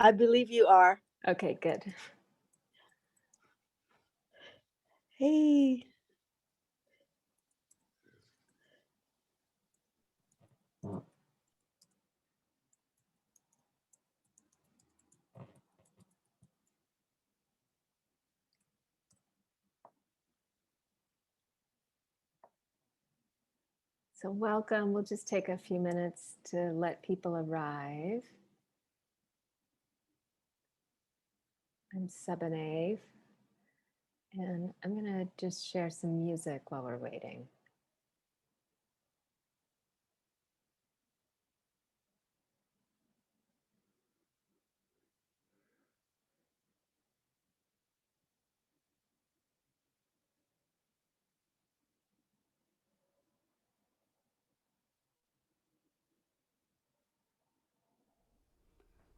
I believe you are. Okay, good. Hey. So welcome. We'll just take a few minutes to let people arrive. I'm Sebene, and I'm going to just share some music while we're waiting.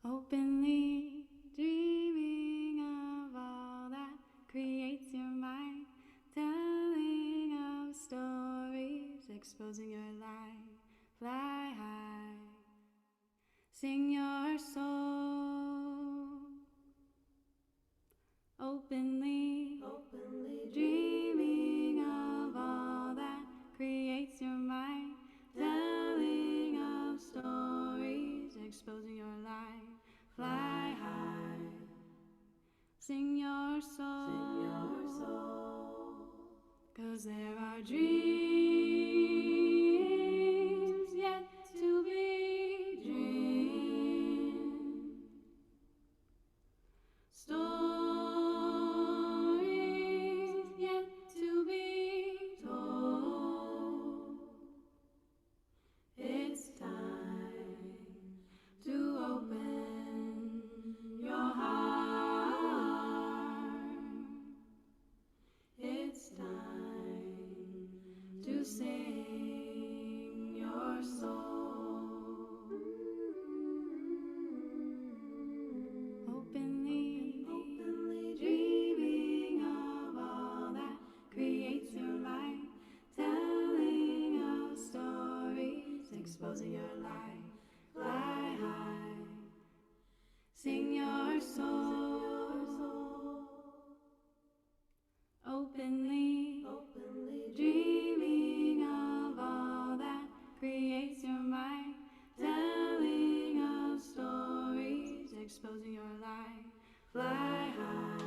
Openly dreaming of all that creates your mind, telling of stories, exposing your life, fly high, sing your soul. Openly dreaming of all that creates your mind, telling of stories, exposing your life, fly high, sing your soul, 'cause there are dreams yet to be dreamed, stories yet to be told. It's time to open your heart. It's time to sing your soul. Openly dreaming of all that creates your life, telling of stories, exposing your life, fly high, sing your soul. Openly dreaming of all that creates your mind, telling of stories, exposing your life, fly high,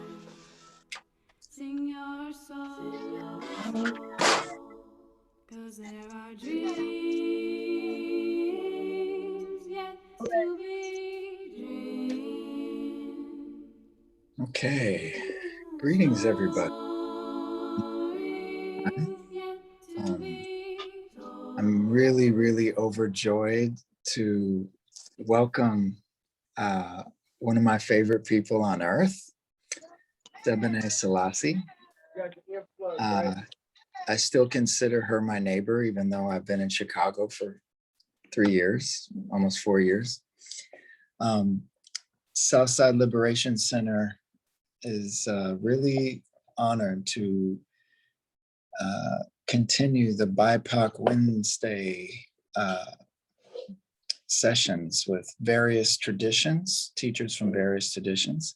sing your soul, 'cause there are dreams yet to be dreamed. Okay, greetings everybody. I'm really overjoyed to welcome one of my favorite people on earth, Sebene Selassie. I still consider her my neighbor, even though I've been in Chicago for 3 years, almost 4 years. Southside Liberation Center is really honored to continue the BIPOC Wednesday sessions with various traditions, teachers from various traditions.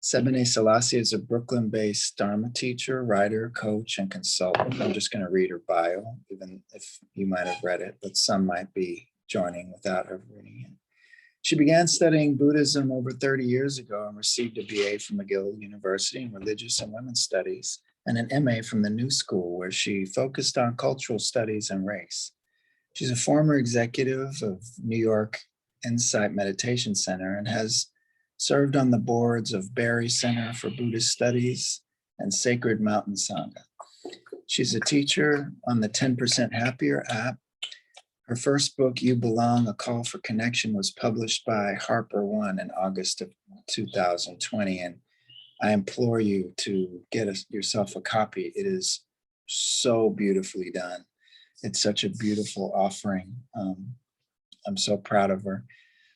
Sebene Selassie is a Brooklyn-based Dharma teacher, writer, coach, and consultant. I'm just going to read her bio, even if you might have read it, but some might be joining without her reading it. She began studying Buddhism over 30 years ago and received a BA from McGill University in Religious and Women's Studies and an MA from the New School, where she focused on cultural studies and race. She's a former executive of New York Insight Meditation Center and has served on the boards of Barry Center for Buddhist Studies and Sacred Mountain Sangha. She's a teacher on the 10% Happier app. Her first book, You Belong, A Call for Connection, was published by Harper One in August of 2020. And I implore you to get yourself a copy. It is so beautifully done. It's such a beautiful offering. I'm so proud of her.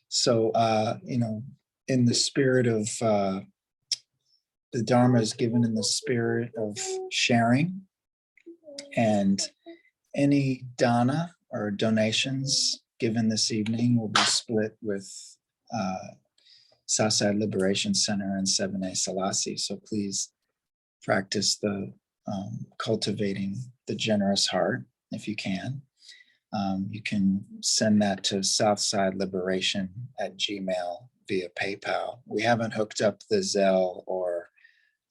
So, in the spirit of the Dharma is given in the spirit of sharing, and any dana or donations given this evening will be split with Southside Liberation Center in Sebene Selassie. So please practice the cultivating the generous heart if you can. You can send that to southsideliberation@gmail via PayPal. We haven't hooked up the Zelle or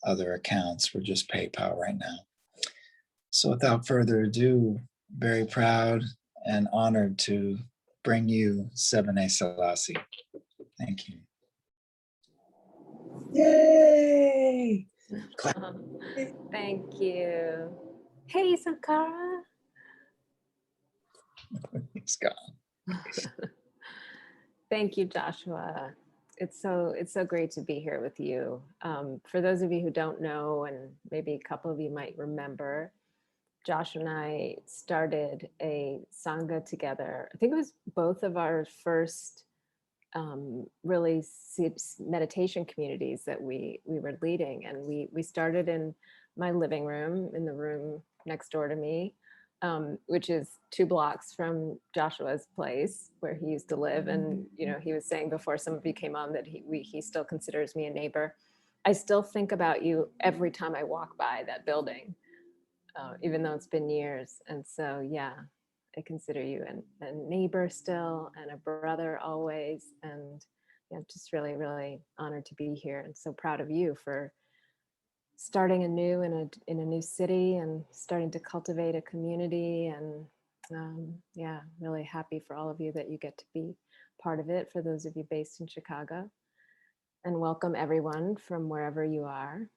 other accounts. We're just PayPal right now. So without further ado, very proud and honored to bring you Sebene Selassie. Thank you. Yay! Thank you. Hey, Sankara. He's gone. Thank you, Joshua. It's so great to be here with you. For those of you who don't know, and maybe a couple of you might remember, Josh and I started a Sangha together. I think it was both of our first really meditation communities that we were leading. And we started in my living room, in the room next door to me, which is 2 blocks from Joshua's place where he used to live. And, you know, he was saying before some of you came on that he still considers me a neighbor. I still think about you every time I walk by that building, even though it's been years. And so, yeah, I consider you a neighbor still and a brother always. And yeah, just really, really honored to be here and so proud of you for starting anew in a new city and starting to cultivate a community. And yeah, really happy for all of you that you get to be part of it, for those of you based in Chicago. And welcome everyone from wherever you are.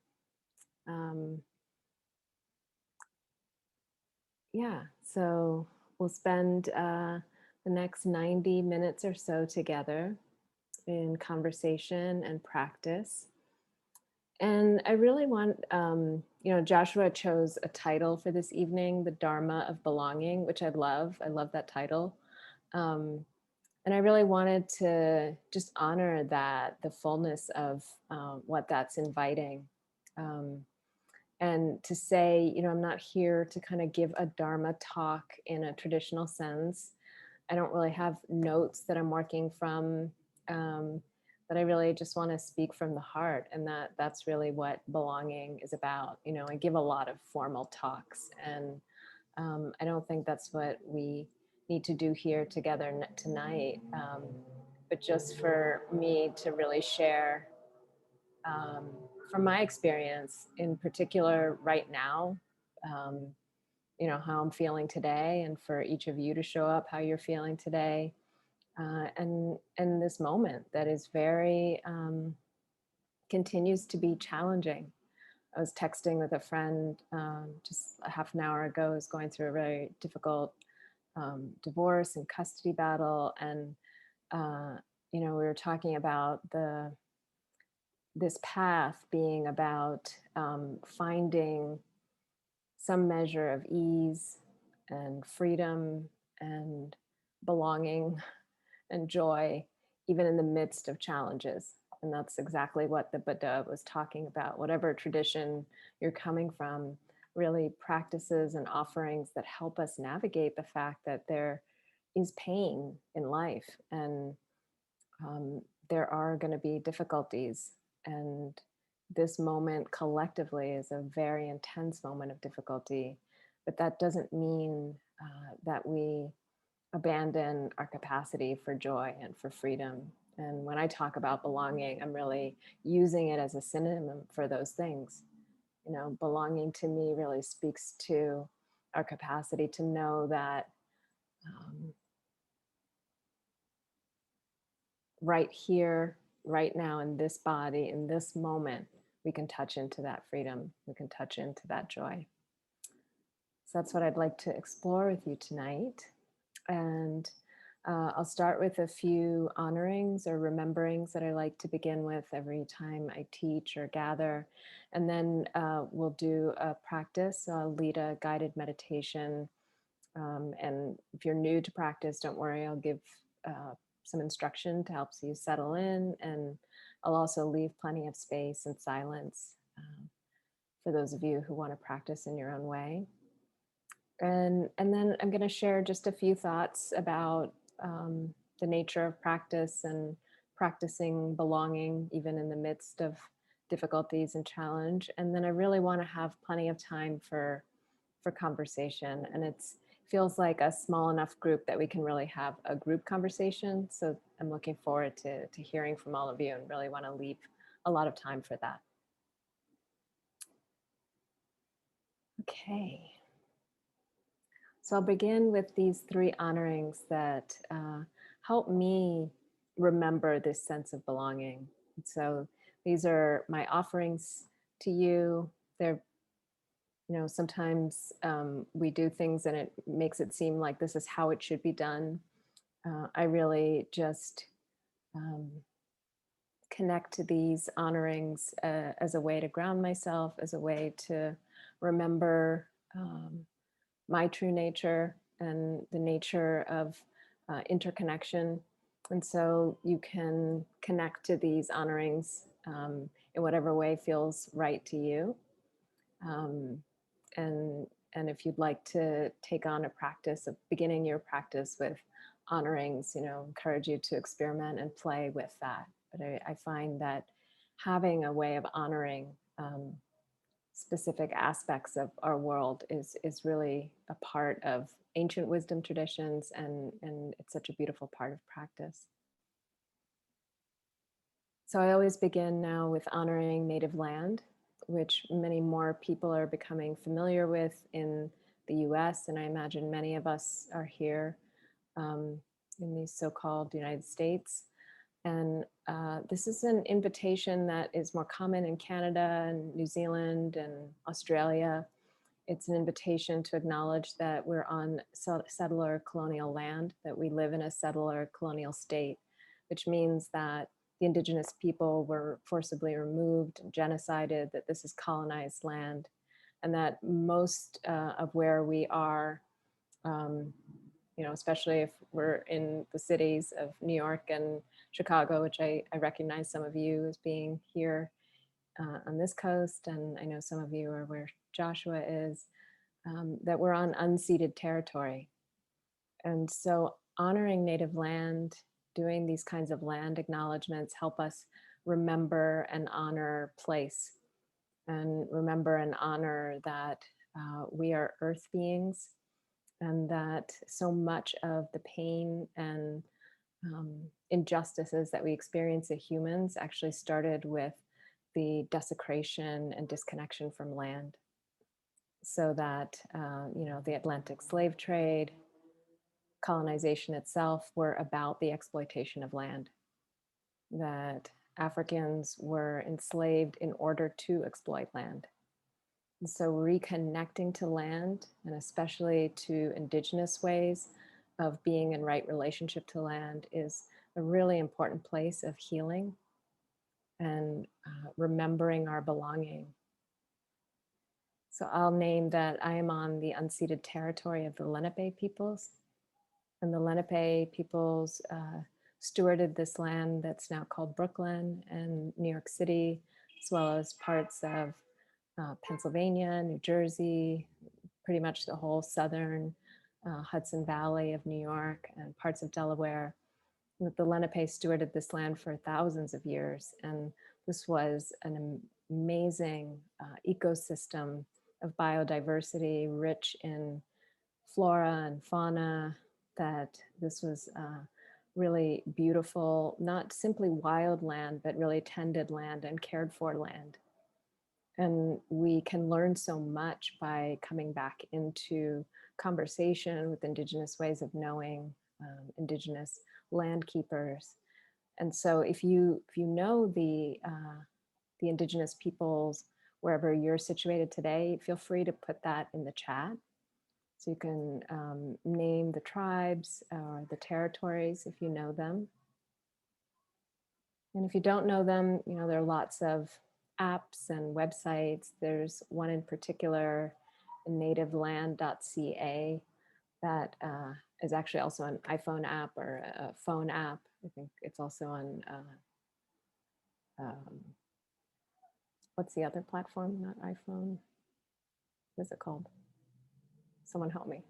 Yeah, so we'll spend the next 90 minutes or so together in conversation and practice. And I really want, you know, Joshua chose a title for this evening, The Dharma of Belonging, which I love. I love that title. And I really wanted to just honor that, the fullness of what that's inviting. And to say, you know, I'm not here to kind of give a Dharma talk in a traditional sense. I don't really have notes that I'm working from, but I really just want to speak from the heart, and that's really what belonging is about. You know, I give a lot of formal talks, and I don't think that's what we need to do here together tonight. But just for me to really share from my experience, in particular right now, um, you know, how I'm feeling today, and for each of you to show up how you're feeling today, and this moment that is very continues to be challenging. I was texting with a friend just a half an hour ago, who's going through a very difficult divorce and custody battle, and you know, we were talking about this path being about finding some measure of ease and freedom and belonging and joy, even in the midst of challenges. And that's exactly what the Buddha was talking about. Whatever tradition you're coming from, really practices and offerings that help us navigate the fact that there is pain in life, and there are going to be difficulties. And this moment collectively is a very intense moment of difficulty. But that doesn't mean that we abandon our capacity for joy and for freedom. And when I talk about belonging, I'm really using it as a synonym for those things. You know, belonging to me really speaks to our capacity to know that right here, right now, in this body, in this moment, we can touch into that freedom. We can touch into that joy. So that's what I'd like to explore with you tonight. And I'll start with a few honorings or rememberings that I like to begin with every time I teach or gather. And then we'll do a practice. I'll lead a guided meditation. And if you're new to practice, don't worry, I'll give some instruction to help you settle in. And I'll also leave plenty of space and silence for those of you who want to practice in your own way. And then I'm going to share just a few thoughts about the nature of practice and practicing belonging even in the midst of difficulties and challenge. And then I really want to have plenty of time for conversation. And it's feels like a small enough group that we can really have a group conversation. So I'm looking forward to hearing from all of you and really want to leave a lot of time for that. Okay. So I'll begin with these 3 honorings that help me remember this sense of belonging. So these are my offerings to you. They're, sometimes we do things and it makes it seem like this is how it should be done. I really just connect to these honorings as a way to ground myself, as a way to remember my true nature and the nature of interconnection. And so you can connect to these honorings in whatever way feels right to you. Um, and if you'd like to take on a practice of beginning your practice with honorings, encourage you to experiment and play with that. But I find that having a way of honoring specific aspects of our world is really a part of ancient wisdom traditions, and it's such a beautiful part of practice. So I always begin now with honoring native land, which many more people are becoming familiar with in the US, and I imagine many of us are here in these so-called United States. And this is an invitation that is more common in Canada and New Zealand and Australia. It's an invitation to acknowledge that we're on settler colonial land, that we live in a settler colonial state, which means that the indigenous people were forcibly removed, genocided, that this is colonized land, and that most of where we are, especially if we're in the cities of New York and Chicago, which I recognize some of you as being here on this coast, and I know some of you are where Joshua is, that we're on unceded territory. And so honoring native land, doing these kinds of land acknowledgements help us remember and honor place, and remember and honor that we are earth beings, and that so much of the pain and injustices that we experience as humans actually started with the desecration and disconnection from land. So that, the Atlantic slave trade, colonization itself were about the exploitation of land, that Africans were enslaved in order to exploit land. And so reconnecting to land, and especially to indigenous ways of being in right relationship to land, is a really important place of healing and remembering our belonging. So I'll name that I am on the unceded territory of the Lenape peoples. And the Lenape peoples stewarded this land that's now called Brooklyn and New York City, as well as parts of Pennsylvania, New Jersey, pretty much the whole southern Hudson Valley of New York and parts of Delaware. The Lenape stewarded this land for thousands of years. And this was an amazing ecosystem of biodiversity, rich in flora and fauna, that this was really beautiful, not simply wild land, but really tended land and cared for land. And we can learn so much by coming back into conversation with indigenous ways of knowing, indigenous land keepers. And so if you know the indigenous peoples wherever you're situated today, feel free to put that in the chat. So you can name the tribes or the territories if you know them. And if you don't know them, there are lots of apps and websites. There's one in particular, nativeland.ca, that is actually also an iPhone app or a phone app. I think it's also on, what's the other platform, not iPhone? What is it called? Someone help me.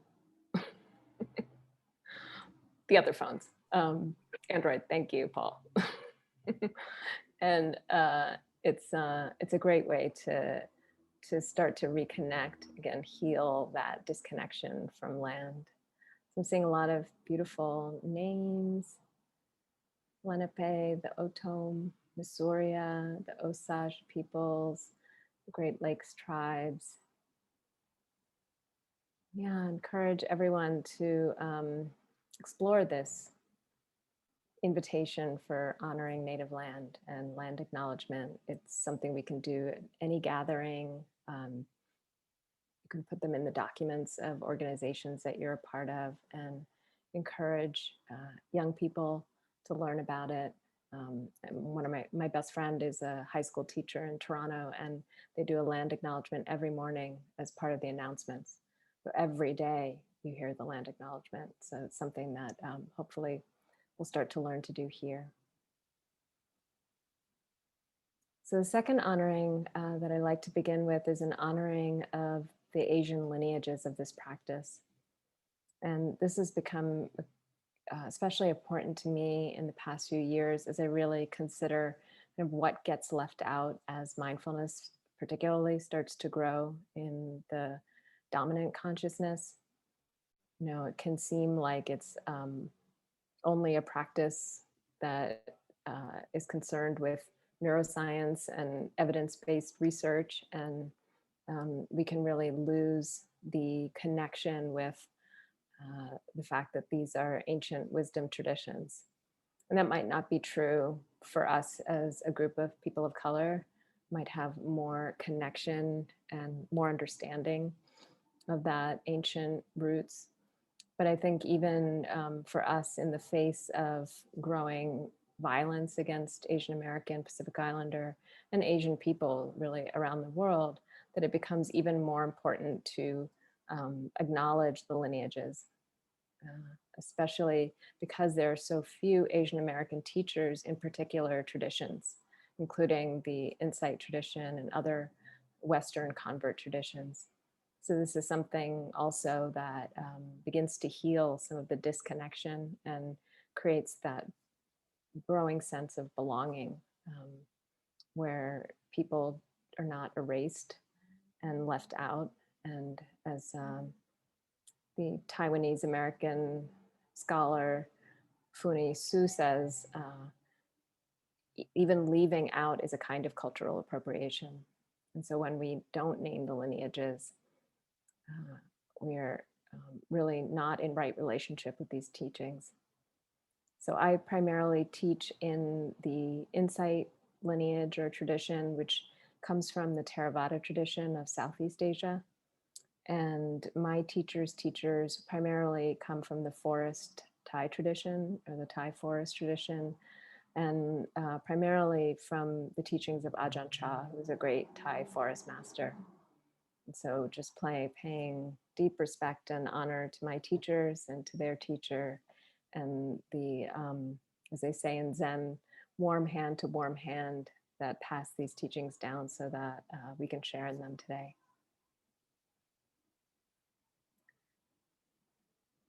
The other phones. Android, thank you, Paul. And it's a great way to start to reconnect again, heal that disconnection from land. So I'm seeing a lot of beautiful names: Lenape, the Otom, Masuria, the Osage peoples, the Great Lakes tribes. Yeah, encourage everyone to explore this invitation for honoring native land and land acknowledgement. It's something we can do at any gathering. You can put them in the documents of organizations that you're a part of and encourage young people to learn about it. And one of my best friend is a high school teacher in Toronto, and they do a land acknowledgement every morning as part of the announcements. So every day you hear the land acknowledgement. So it's something that hopefully we'll start to learn to do here. So the second honoring that I like to begin with is an honoring of the Asian lineages of this practice. And this has become especially important to me in the past few years as I really consider kind of what gets left out as mindfulness particularly starts to grow in the dominant consciousness. You know, it can seem like it's only a practice that is concerned with neuroscience and evidence-based research, and we can really lose the connection with the fact that these are ancient wisdom traditions. And that might not be true for us as a group of people of color, might have more connection and more understanding of that ancient roots. But I think even for us, in the face of growing violence against Asian American, Pacific Islander, and Asian people really around the world, that it becomes even more important to acknowledge the lineages, especially because there are so few Asian American teachers in particular traditions, including the Insight tradition and other Western convert traditions. So this is something also that begins to heal some of the disconnection and creates that growing sense of belonging, where people are not erased and left out. And as the Taiwanese American scholar Funi Su says, even leaving out is a kind of cultural appropriation. And so when we don't name the lineages, we're really not in right relationship with these teachings. So I primarily teach in the Insight lineage or tradition, which comes from the Theravada tradition of Southeast Asia. And my teachers' teachers primarily come from the forest Thai tradition or the Thai forest tradition, and primarily from the teachings of Ajahn Chah, who's a great Thai forest master. And so just paying deep respect and honor to my teachers and to their teacher, and the, as they say in Zen, warm hand to warm hand that pass these teachings down so that we can share in them today.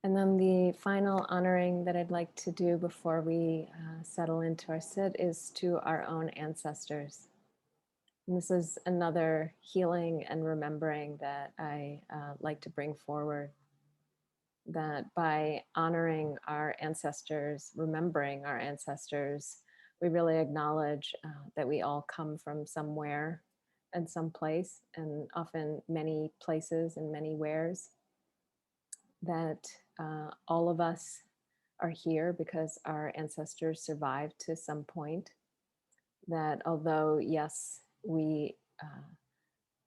And then the final honoring that I'd like to do before we settle into our sit is to our own ancestors. And this is another healing and remembering that I like to bring forward, that by honoring our ancestors, remembering our ancestors, we really acknowledge that we all come from somewhere and someplace, and often many places and many wheres, that all of us are here because our ancestors survived to some point, that although, yes, we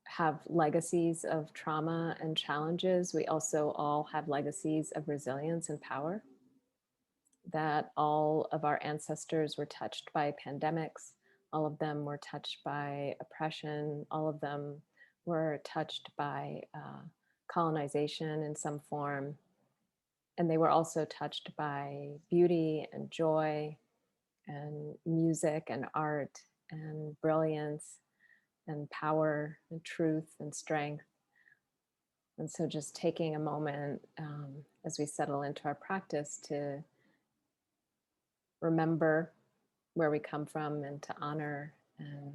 have legacies of trauma and challenges, we also all have legacies of resilience and power, that all of our ancestors were touched by pandemics, all of them were touched by oppression, all of them were touched by colonization in some form, and they were also touched by beauty and joy and music and art and brilliance and power and truth and strength. And so just taking a moment as we settle into our practice to remember where we come from and to honor and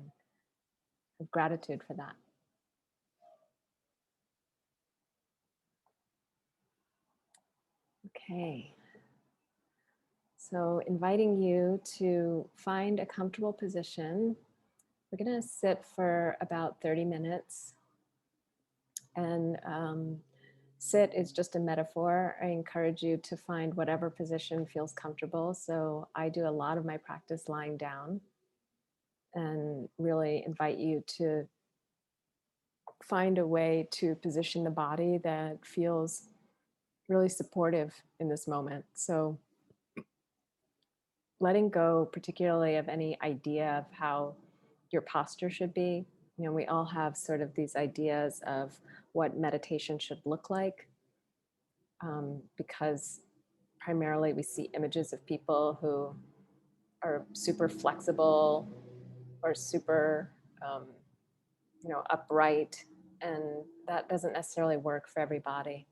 have gratitude for that. Okay. So inviting you to find a comfortable position. We're going to sit for about 30 minutes. And sit is just a metaphor. I encourage you to find whatever position feels comfortable. So I do a lot of my practice lying down, and really invite you to find a way to position the body that feels really supportive in this moment. So letting go, particularly of any idea of how your posture should be. You know, we all have sort of these ideas of what meditation should look like, because primarily we see images of people who are super flexible or super, upright, and that doesn't necessarily work for everybody.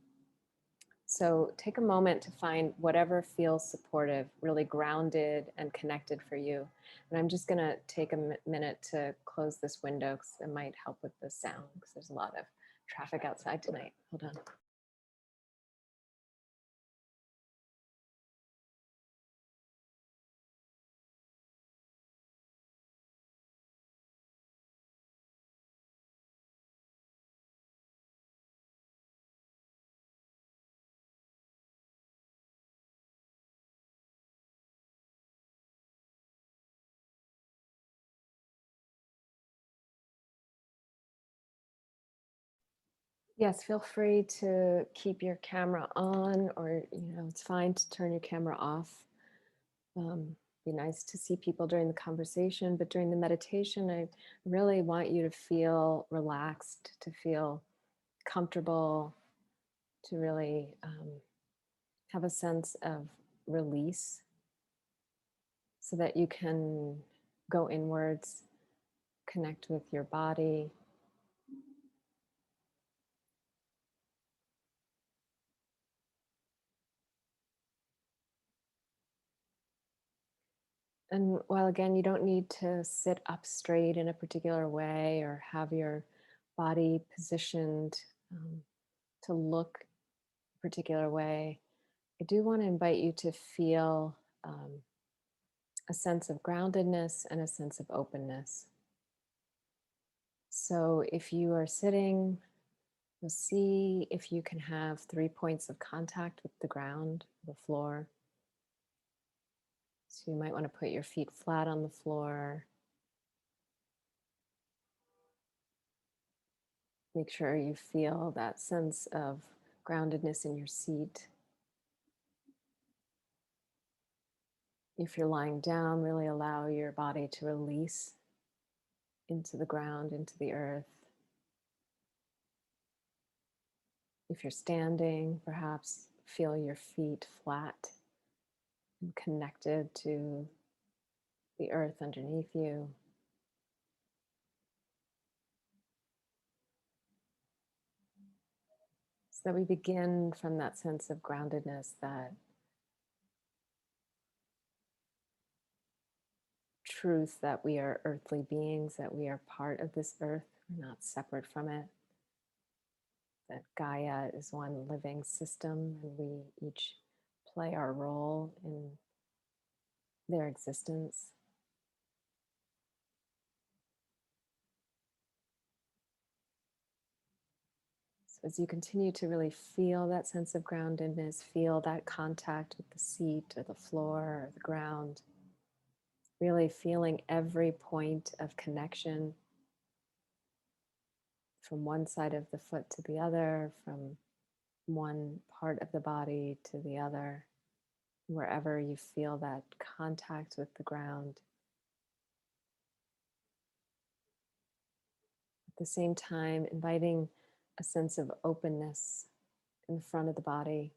So take a moment to find whatever feels supportive, really grounded and connected for you. And I'm just going to take a minute to close this window because it might help with the sound, because there's a lot of traffic outside tonight. Hold on. Yes, feel free to keep your camera on, or it's fine to turn your camera off. Be nice to see people during the conversation, but during the meditation, I really want you to feel relaxed, to feel comfortable, to really have a sense of release, so that you can go inwards, connect with your body. And while again, you don't need to sit up straight in a particular way or have your body positioned to look a particular way, I do want to invite you to feel a sense of groundedness and a sense of openness. So if you are sitting, you'll see if you can have 3 points of contact with the ground, the floor. So you might want to put your feet flat on the floor. Make sure you feel that sense of groundedness in your seat. If you're lying down, really allow your body to release into the ground, into the earth. If you're standing, perhaps feel your feet flat and connected to the earth underneath you. So that we begin from that sense of groundedness, that truth that we are earthly beings, that we are part of this earth, we're not separate from it, that Gaia is one living system and we each play our role in their existence. So as you continue to really feel that sense of groundedness, feel that contact with the seat or the floor or the ground, really feeling every point of connection from one side of the foot to the other, from one part of the body to the other, wherever you feel that contact with the ground. At the same time, inviting a sense of openness in front of the body.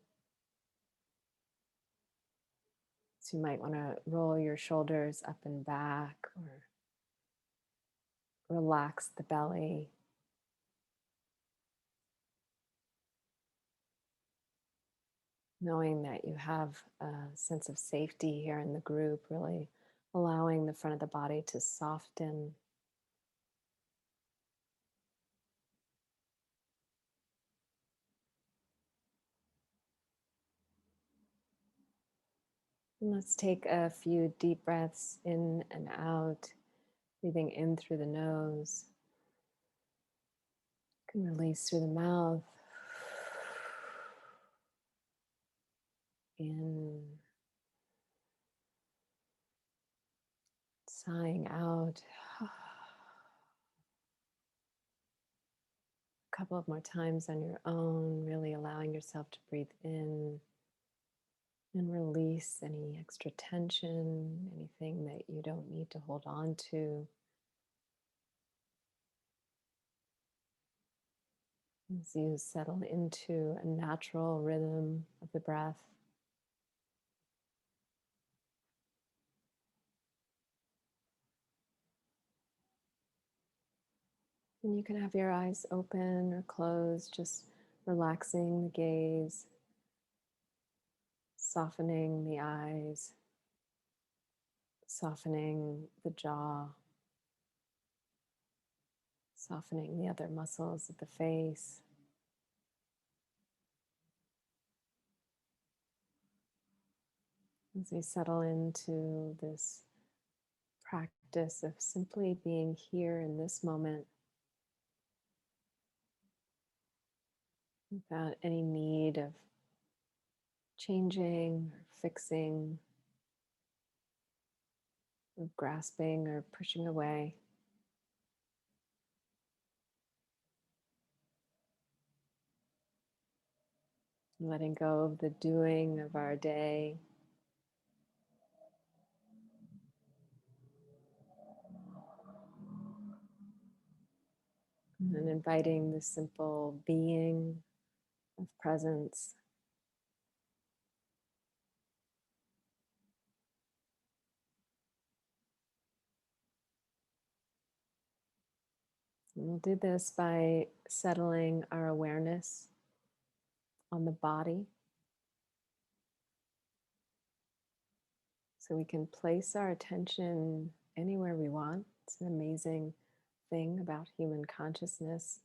So you might want to roll your shoulders up and back, or relax the belly. Knowing that you have a sense of safety here in the group, really allowing the front of the body to soften. And let's take a few deep breaths in and out, breathing in through the nose. You can release through the mouth. In, sighing out. A couple of more times on your own, really allowing yourself to breathe in and release any extra tension, anything that you don't need to hold on to. As you settle into a natural rhythm of the breath. And you can have your eyes open or closed, just relaxing the gaze, softening the eyes, softening the jaw, softening the other muscles of the face. As we settle into this practice of simply being here in this moment without any need of changing or fixing, of grasping or pushing away. Letting go of the doing of our day. And inviting the simple being of presence. And we'll do this by settling our awareness on the body. So we can place our attention anywhere we want. It's an amazing thing about human consciousness.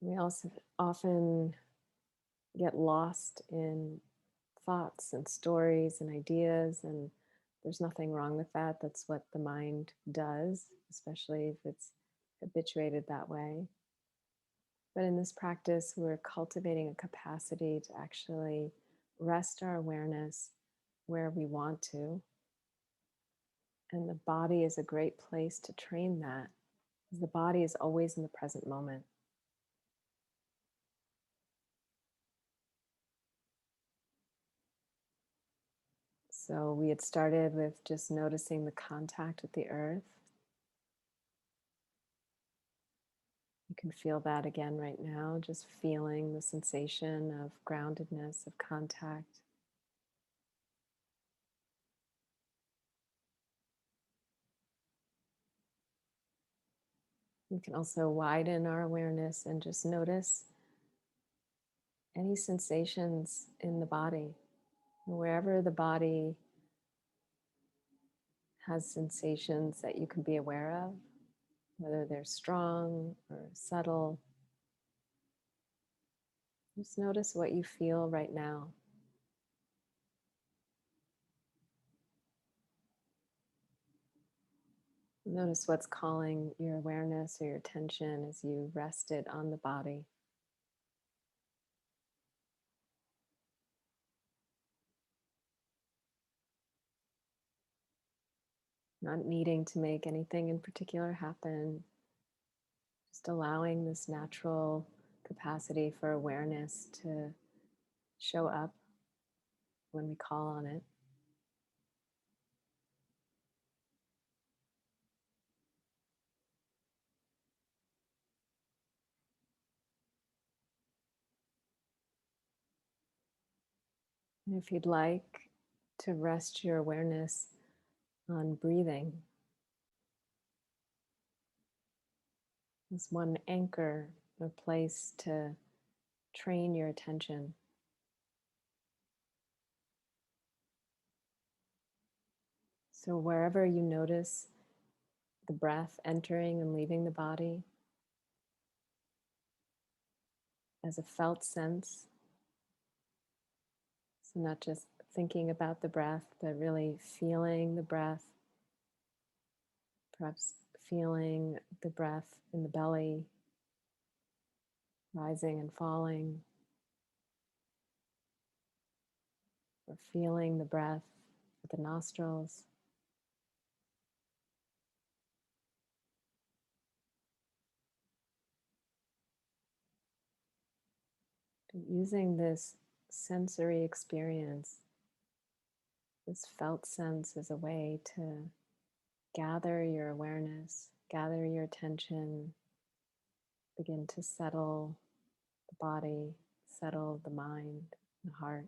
We also often get lost in thoughts and stories and ideas, and there's nothing wrong with that. That's what the mind does, especially if it's habituated that way. But in this practice, we're cultivating a capacity to actually rest our awareness where we want to. And the body is a great place to train that, because the body is always in the present moment. So we had started with just noticing the contact with the earth. You can feel that again right now, just feeling the sensation of groundedness, of contact. We can also widen our awareness and just notice any sensations in the body. Wherever the body has sensations that you can be aware of, whether they're strong or subtle, just notice what you feel right now. Notice what's calling your awareness or your attention as you rest it on the body. Not needing to make anything in particular happen, just allowing this natural capacity for awareness to show up when we call on it. And if you'd like to rest your awareness on breathing as one anchor or place to train your attention, So wherever you notice the breath entering and leaving the body as a felt sense, so not just thinking about the breath, but really feeling the breath, perhaps feeling the breath in the belly, rising and falling, or feeling the breath at the nostrils. But using this sensory experience, this felt sense, as a way to gather your awareness, gather your attention, begin to settle the body, settle the mind, the heart.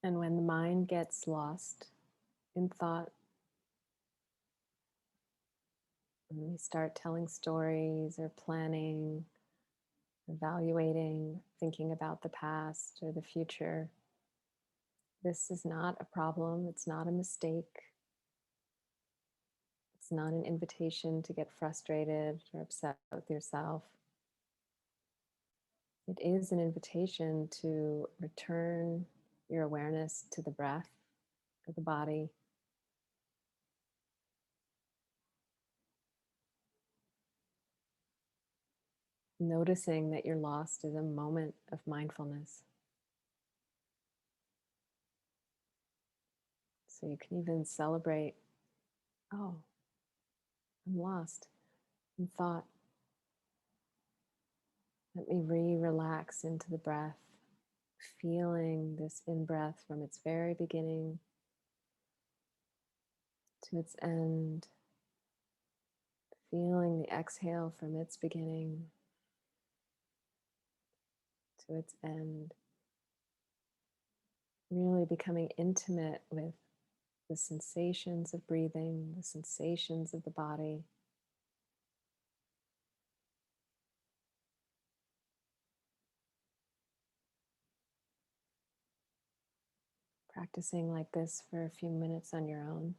And when the mind gets lost in thought, and we start telling stories or planning, evaluating, thinking about the past or the future, this is not a problem. It's not a mistake. It's not an invitation to get frustrated or upset with yourself. It is an invitation to return your awareness to the breath of the body. Noticing that you're lost is a moment of mindfulness. So you can even celebrate, oh, I'm lost in thought. Let me relax into the breath, feeling this in-breath from its very beginning to its end, feeling the exhale from its beginning to its end, really becoming intimate with the sensations of breathing, the sensations of the body. Practicing like this for a few minutes on your own.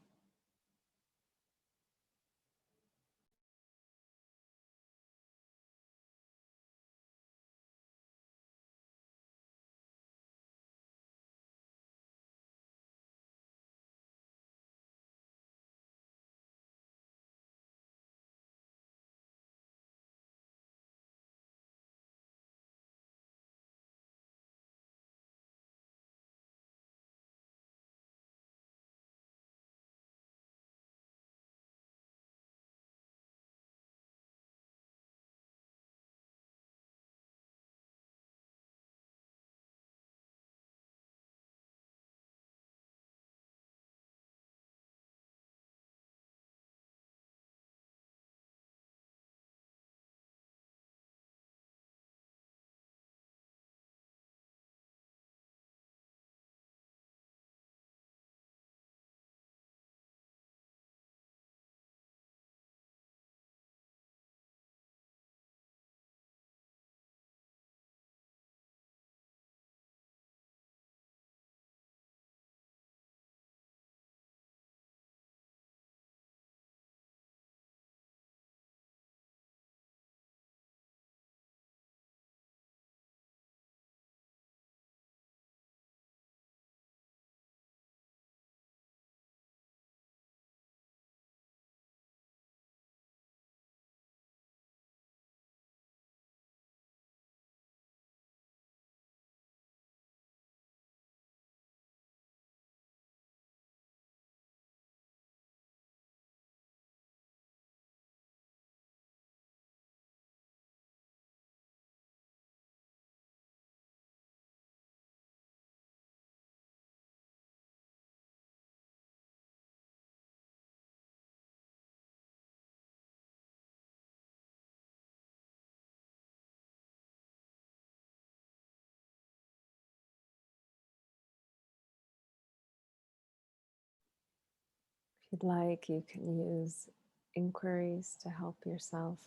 If you'd like, you can use inquiries to help yourself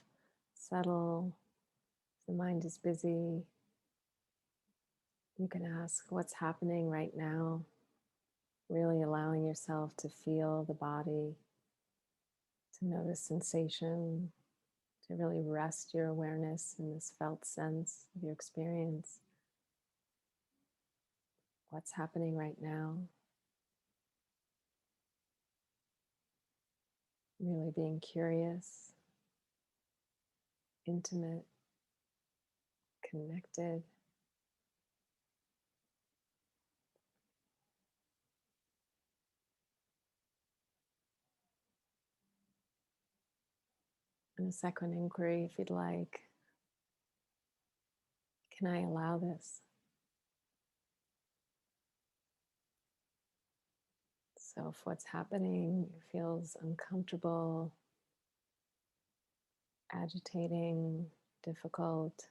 settle. If the mind is busy, you can ask what's happening right now, really allowing yourself to feel the body, to notice sensation, to really rest your awareness in this felt sense of your experience. What's happening right now? Really being curious, intimate, connected. And a second inquiry, if you'd like, can I allow this? So if what's happening feels uncomfortable, agitating, difficult,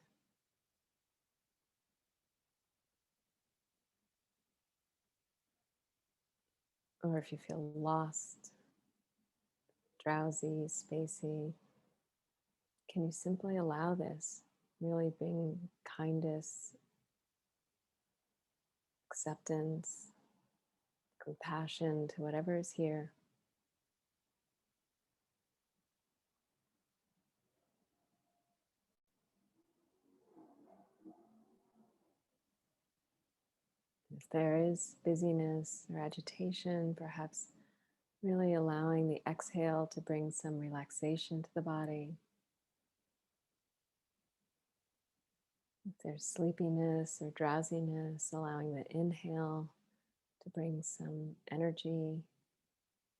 or if you feel lost, drowsy, spacey, can you simply allow this? Really bring kindness, acceptance, compassion to whatever is here. If there is busyness or agitation, perhaps really allowing the exhale to bring some relaxation to the body. If there's sleepiness or drowsiness, allowing the inhale to bring some energy,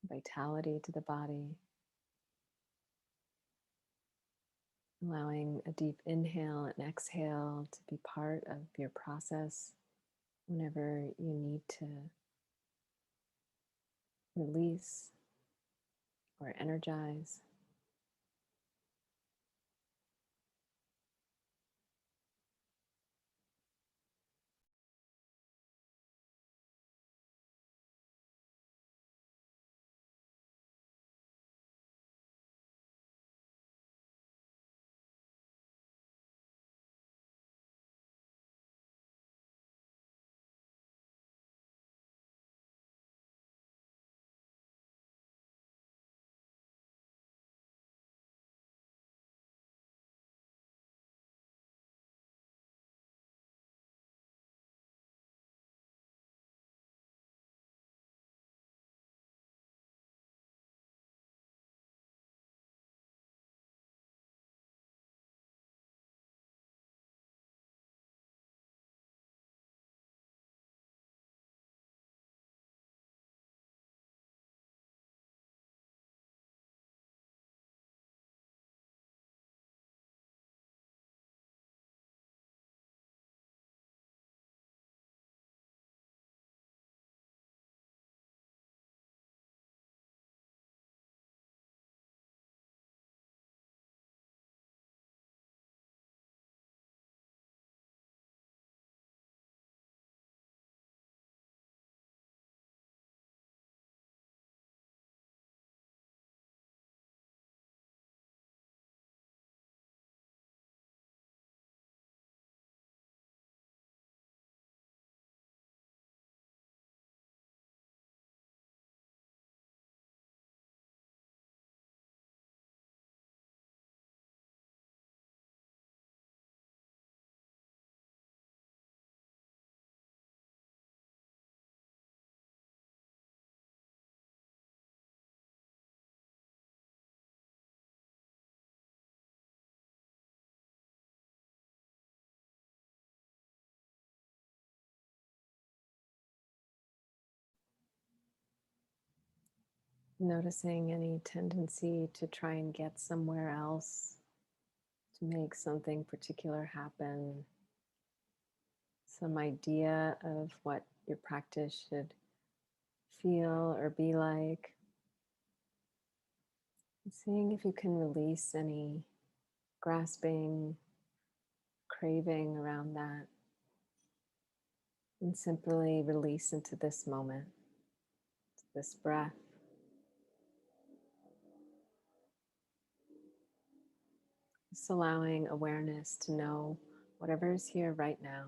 vitality to the body. Allowing a deep inhale and exhale to be part of your process whenever you need to release or energize. Noticing any tendency to try and get somewhere else, to make something particular happen, some idea of what your practice should feel or be like. Seeing if you can release any grasping, craving around that, and simply release into this moment, this breath. Just allowing awareness to know whatever is here right now.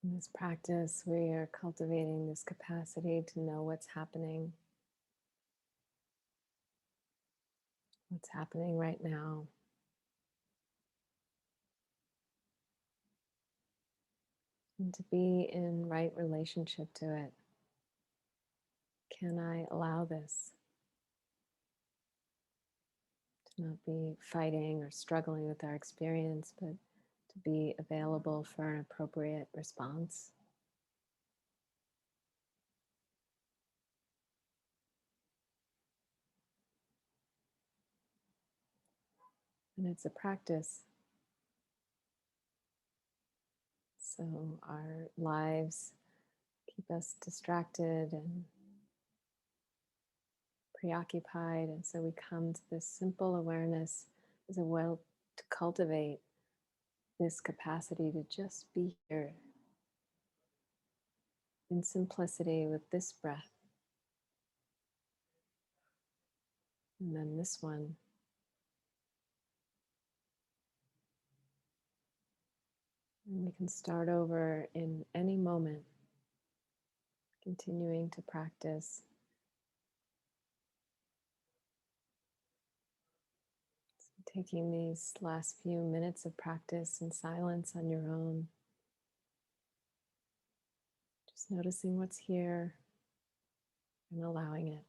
In this practice, we are cultivating this capacity to know what's happening right now. And to be in right relationship to it. Can I allow this? To not be fighting or struggling with our experience, but to be available for an appropriate response. And it's a practice. So our lives keep us distracted and preoccupied. And so we come to this simple awareness as a way to cultivate this capacity to just be here in simplicity with this breath. And then this one. And we can start over in any moment, continuing to practice. So taking these last few minutes of practice in silence on your own, just noticing what's here and allowing it.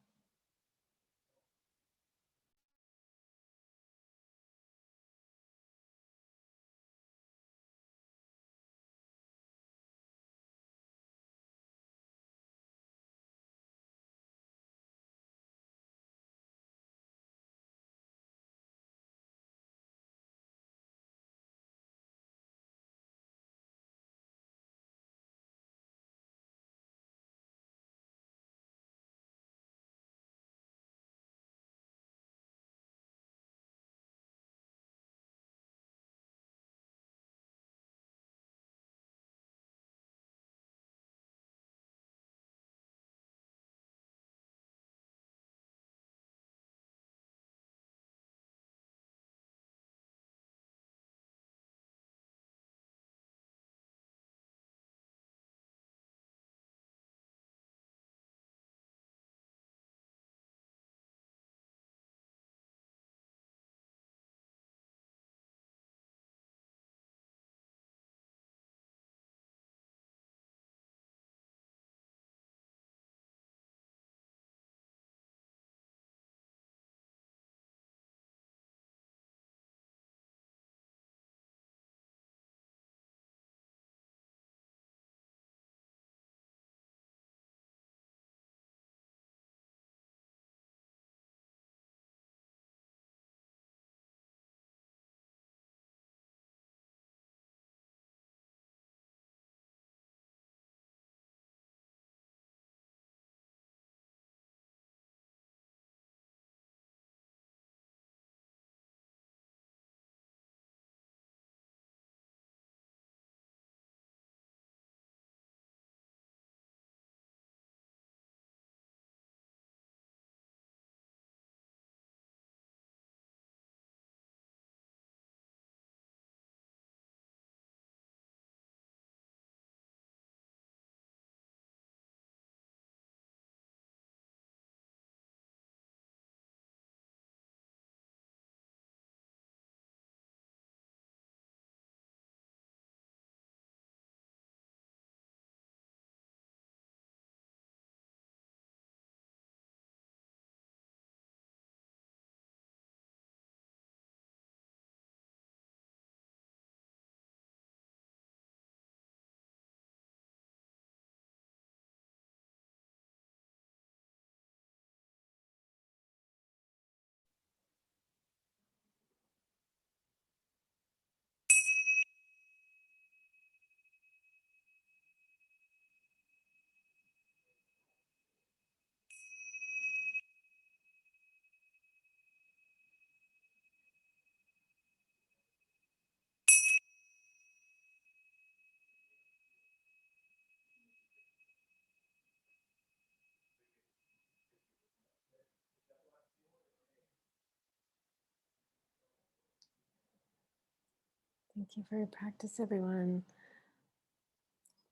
Thank you for your practice, everyone.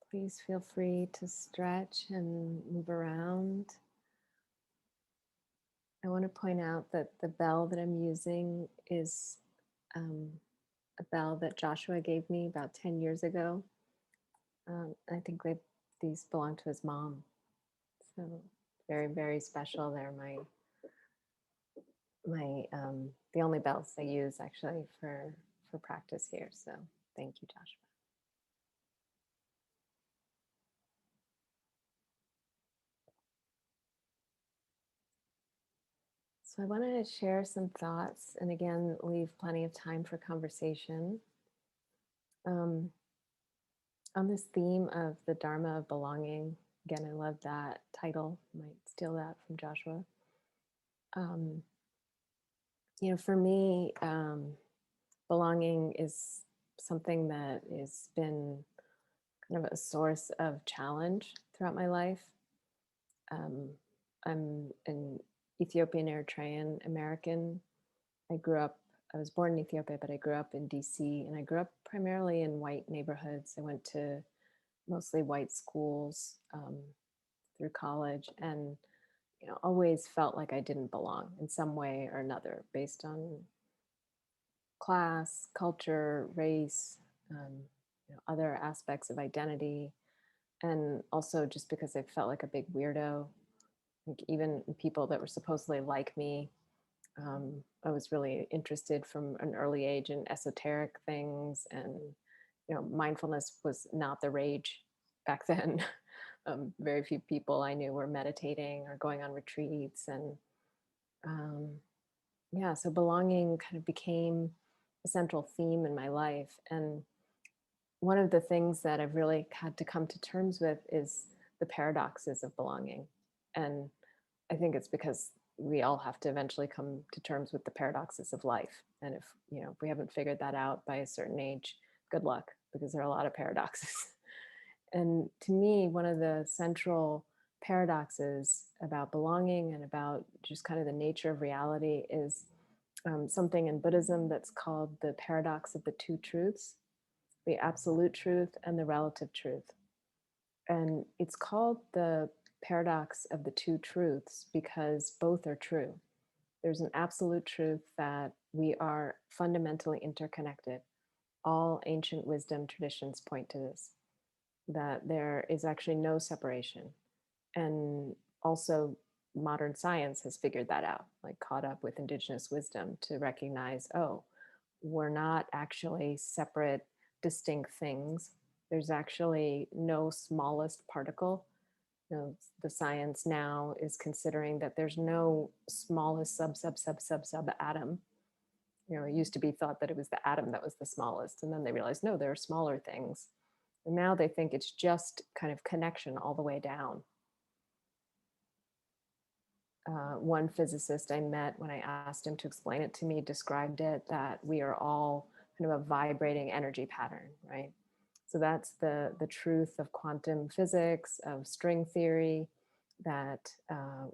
Please feel free to stretch and move around. I want to point out that the bell that I'm using is a bell that Joshua gave me about 10 years ago. I think these belong to his mom. So very, very special. They're the only bells I use actually for practice here. So thank you, Joshua. So I want to share some thoughts, and again, leave plenty of time for conversation on this theme of the Dharma of belonging. Again, I love that title. Might steal that from Joshua. For me, belonging is something that has been kind of a source of challenge throughout my life. I'm an Ethiopian Eritrean American. I was born in Ethiopia, but I grew up in DC, and I grew up primarily in white neighborhoods. I went to mostly white schools through college, and always felt like I didn't belong in some way or another based on class, culture, race, other aspects of identity, and also just because I felt like a big weirdo. Like even people that were supposedly like me, I was really interested from an early age in esoteric things, and mindfulness was not the rage back then. Very few people I knew were meditating or going on retreats, and yeah, so belonging kind of became a central theme in my life. And one of the things that I've really had to come to terms with is the paradoxes of belonging. And I think it's because we all have to eventually come to terms with the paradoxes of life. And if we haven't figured that out by a certain age, good luck, because there are a lot of paradoxes. And to me, one of the central paradoxes about belonging and about just kind of the nature of reality is something in Buddhism that's called the paradox of the two truths, the absolute truth and the relative truth. And it's called the paradox of the two truths because both are true. There's an absolute truth that we are fundamentally interconnected. All ancient wisdom traditions point to this, that there is actually no separation. And also, modern science has figured that out, like caught up with indigenous wisdom to recognize, oh, we're not actually separate, distinct things. There's actually no smallest particle. The science now is considering that there's no smallest sub atom. It used to be thought that it was the atom that was the smallest, and then they realized no, there are smaller things. And now they think it's just kind of connection all the way down. One physicist I met, when I asked him to explain it to me, described it that we are all kind of a vibrating energy pattern, right? So that's the truth of quantum physics, of string theory, that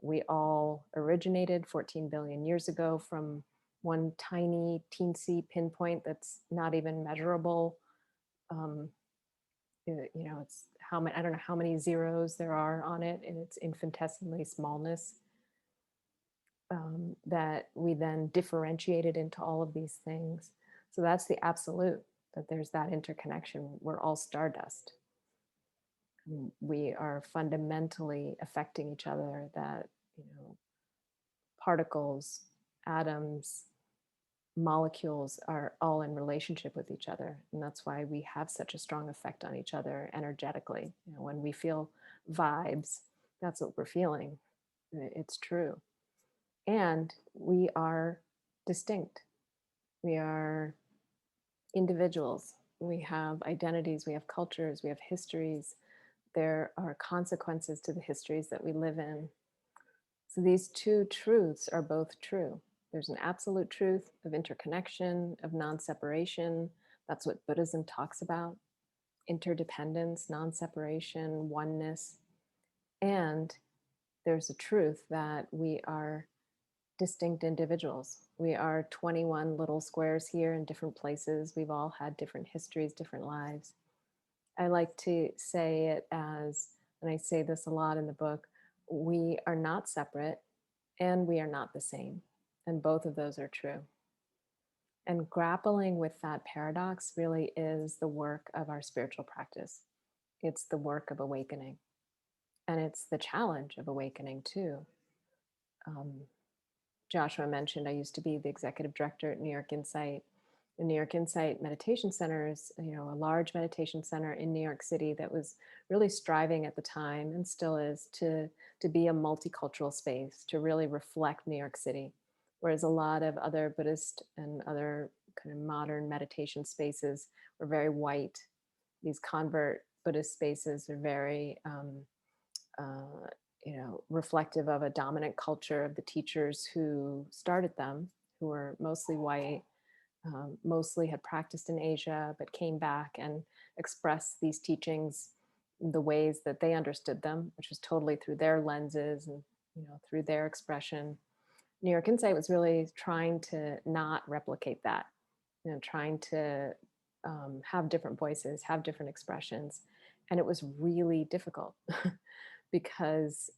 we all originated 14 billion years ago from one tiny, teensy pinpoint that's not even measurable. It's how many, I don't know how many zeros there are on it in its infinitesimally smallness. That we then differentiated into all of these things. So that's the absolute, that there's that interconnection. We're all stardust. We are fundamentally affecting each other, that, particles, atoms, molecules are all in relationship with each other. And that's why we have such a strong effect on each other energetically. When we feel vibes, that's what we're feeling. It's true. And we are distinct. We are individuals. We have identities, we have cultures, we have histories. There are consequences to the histories that we live in. So these two truths are both true. There's an absolute truth of interconnection, of non-separation. That's what Buddhism talks about. Interdependence, non-separation, oneness. And there's a truth that we are distinct individuals. We are 21 little squares here in different places. We've all had different histories, different lives. I like to say it as, and I say this a lot in the book, we are not separate and we are not the same. And both of those are true. And grappling with that paradox really is the work of our spiritual practice. It's the work of awakening. And it's the challenge of awakening too. Joshua mentioned I used to be the executive director at New York Insight. The New York Insight Meditation Center is, a large meditation center in New York City that was really striving at the time, and still is, to be a multicultural space, to really reflect New York City. Whereas a lot of other Buddhist and other kind of modern meditation spaces were very white. These convert Buddhist spaces are very reflective of a dominant culture of the teachers who started them, who were mostly white, mostly had practiced in Asia, but came back and expressed these teachings the ways that they understood them, which was totally through their lenses and through their expression. New York Insight was really trying to not replicate that, trying to have different voices, have different expressions. And it was really difficult because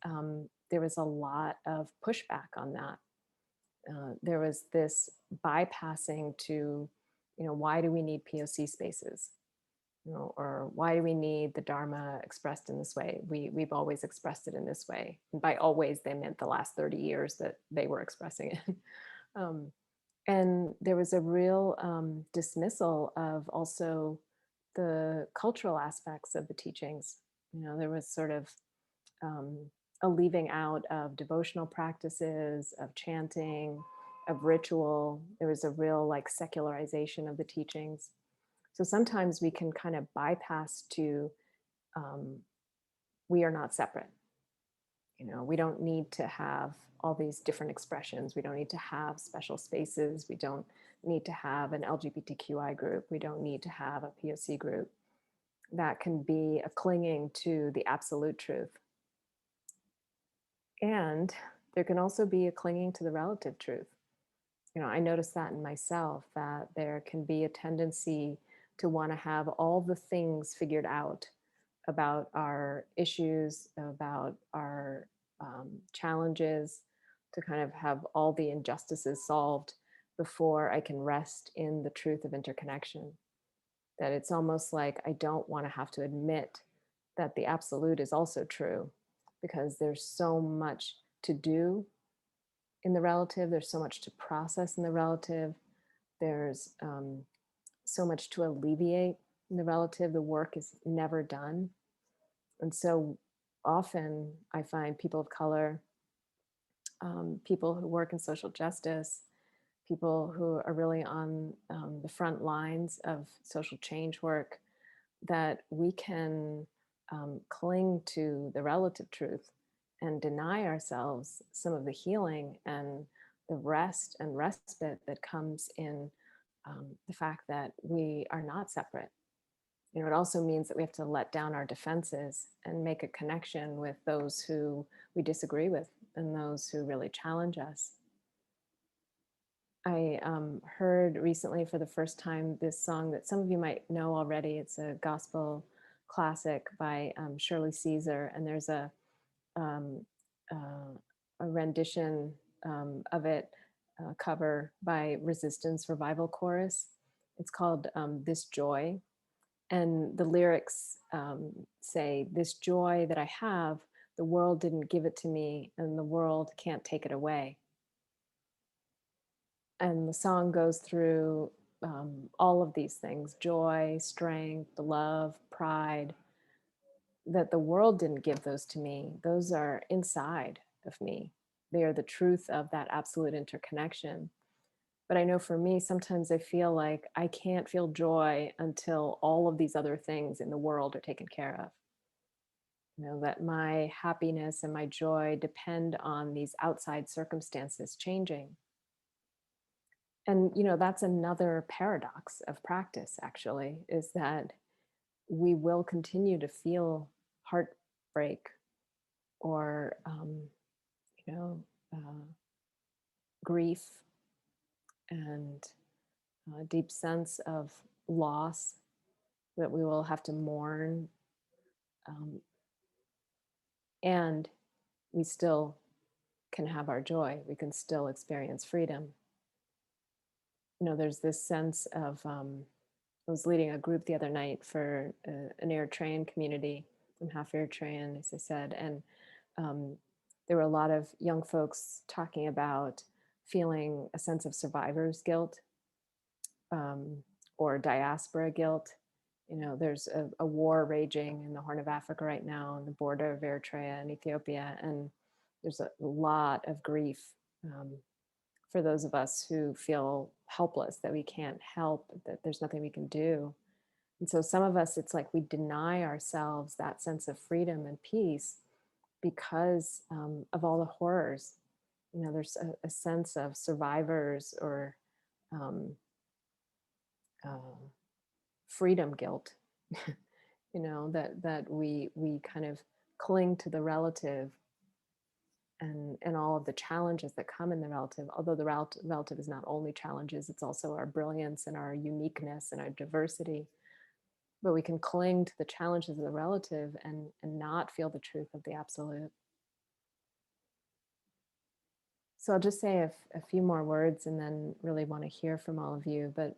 there was a lot of pushback on that. There was this bypassing to, why do we need POC spaces? Or why do we need the Dharma expressed in this way? We've always expressed it in this way. And by always, they meant the last 30 years that they were expressing it. And there was a real dismissal of also the cultural aspects of the teachings. There was sort of a leaving out of devotional practices, of chanting, of ritual. There was a real secularization of the teachings. So sometimes we can kind of bypass to, we are not separate. We don't need to have all these different expressions. We don't need to have special spaces. We don't need to have an LGBTQI group. We don't need to have a POC group. That can be a clinging to the absolute truth. And there can also be a clinging to the relative truth. I noticed that in myself, that there can be a tendency to want to have all the things figured out about our issues, about our challenges, to kind of have all the injustices solved before I can rest in the truth of interconnection. That it's almost like I don't want to have to admit that the absolute is also true, because there's so much to do in the relative, there's so much to process in the relative, there's so much to alleviate in the relative. The work is never done. And so often I find people of color, people who work in social justice, people who are really on the front lines of social change work, that we can cling to the relative truth and deny ourselves some of the healing and the rest and respite that comes in the fact that we are not separate. It also means that we have to let down our defenses and make a connection with those who we disagree with and those who really challenge us. I heard recently for the first time this song that some of you might know already. It's a gospel classic by Shirley Caesar, and there's a rendition of it, cover by Resistance Revival Chorus. It's called This Joy. And the lyrics say, this joy that I have, the world didn't give it to me, and the world can't take it away. And the song goes through all of these things: joy, strength, love, pride, that the world didn't give those to me. Those are inside of me. They are the truth of that absolute interconnection. But I know for me, sometimes I feel like I can't feel joy until all of these other things in the world are taken care of. That my happiness and my joy depend on these outside circumstances changing. And, that's another paradox of practice, actually, is that we will continue to feel heartbreak or, grief and a deep sense of loss that we will have to mourn. And we still can have our joy. We can still experience freedom. There's this sense of, I was leading a group the other night for an Eritrean community. I'm half Eritrean, as I said. And there were a lot of young folks talking about feeling a sense of survivor's guilt, or diaspora guilt. There's a war raging in the Horn of Africa right now, on the border of Eritrea and Ethiopia, and there's a lot of grief for those of us who feel helpless, that we can't help, that there's nothing we can do. And so some of us, it's like we deny ourselves that sense of freedom and peace because of all the horrors. There's a sense of survivors or um, freedom guilt, that we kind of cling to the relative and all of the challenges that come in the relative, although the relative is not only challenges, it's also our brilliance and our uniqueness and our diversity. But we can cling to the challenges of the relative and not feel the truth of the absolute. So I'll just say a few more words and then really want to hear from all of you. But,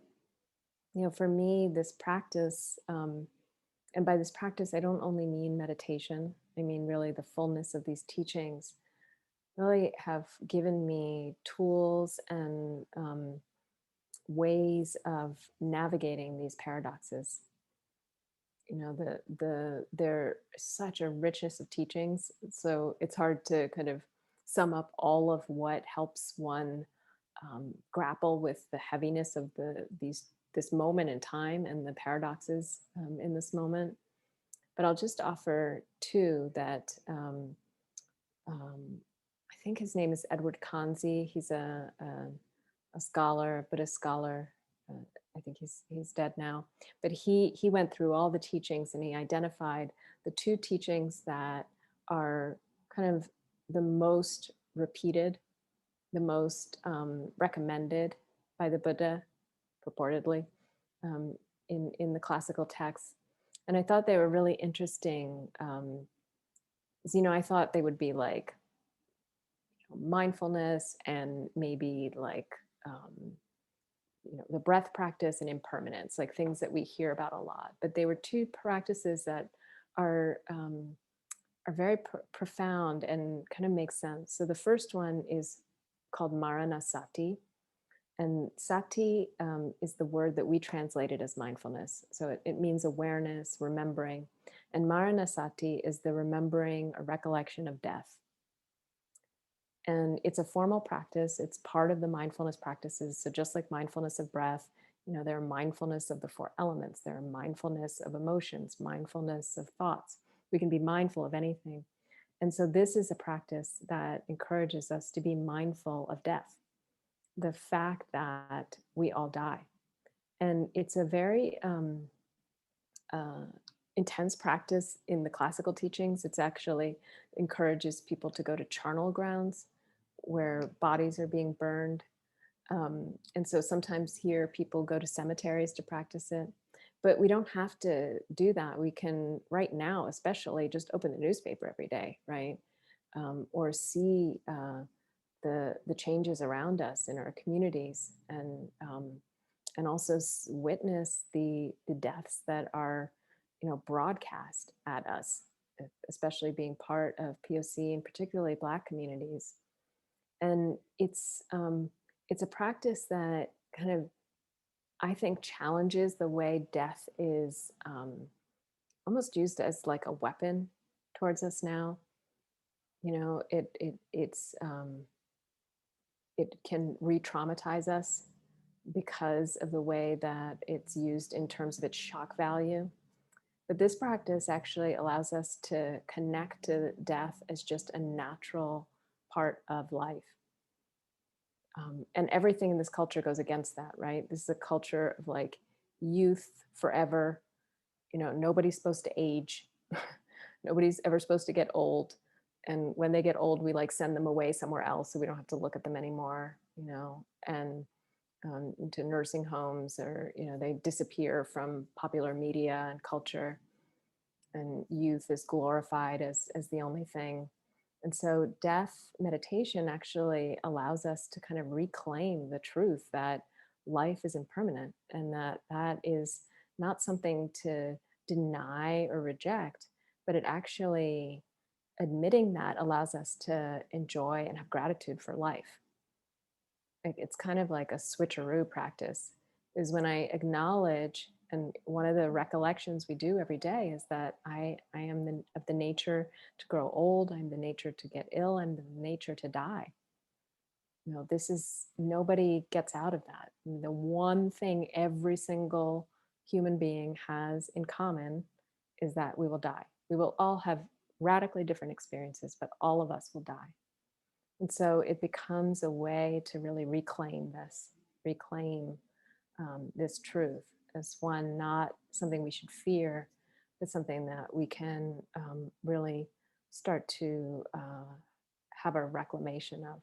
for me, this practice, and by this practice, I don't only mean meditation. I mean, really the fullness of these teachings really have given me tools and ways of navigating these paradoxes. There's such a richness of teachings, so it's hard to kind of sum up all of what helps one grapple with the heaviness of this moment in time and the paradoxes in this moment. But I'll just offer two that I think his name is Edward Kanzi. He's a scholar, a Buddhist scholar. I think he's dead now, but he went through all the teachings and he identified the two teachings that are kind of the most repeated, the most recommended by the Buddha, purportedly, in the classical texts. And I thought they were really interesting. I thought they would be like mindfulness and maybe like the breath practice and impermanence, like things that we hear about a lot. But they were two practices that are very profound and kind of make sense. So the first one is called Maranasati, and sati is the word that we translated as mindfulness. So it means awareness, remembering, and Maranasati is the remembering or recollection of death. And it's a formal practice. It's part of the mindfulness practices. So just like mindfulness of breath, there are mindfulness of the four elements. There are mindfulness of emotions, mindfulness of thoughts. We can be mindful of anything. And so this is a practice that encourages us to be mindful of death, the fact that we all die. And it's a very intense practice in the classical teachings. It's actually encourages people to go to charnel grounds where bodies are being burned. And so sometimes here people go to cemeteries to practice it, but we don't have to do that. We can right now, especially, just open the newspaper every day, right? Or see the changes around us in our communities, and also witness the deaths that are broadcast at us, especially being part of POC and particularly Black communities. And it's a practice that kind of, I think, challenges the way death is almost used as like a weapon towards us now. It can re-traumatize us because of the way that it's used in terms of its shock value. But this practice actually allows us to connect to death as just a natural part of life. And everything in this culture goes against that, right? This is a culture of like youth forever. Nobody's supposed to age. Nobody's ever supposed to get old. And when they get old, we like send them away somewhere else so we don't have to look at them anymore, and into nursing homes, or, they disappear from popular media and culture, and youth is glorified as the only thing. And so death meditation actually allows us to kind of reclaim the truth that life is impermanent, and that is not something to deny or reject, but it actually, admitting that, allows us to enjoy and have gratitude for life. Like, it's kind of like a switcheroo practice, is when I acknowledge, and one of the recollections we do every day is that I am of the nature to grow old, I'm the nature to get ill, I'm the nature to die. This is, nobody gets out of that. The one thing every single human being has in common is that we will die. We will all have radically different experiences, but all of us will die. And so it becomes a way to really reclaim this truth as one, not something we should fear, but something that we can really start to have a reclamation of.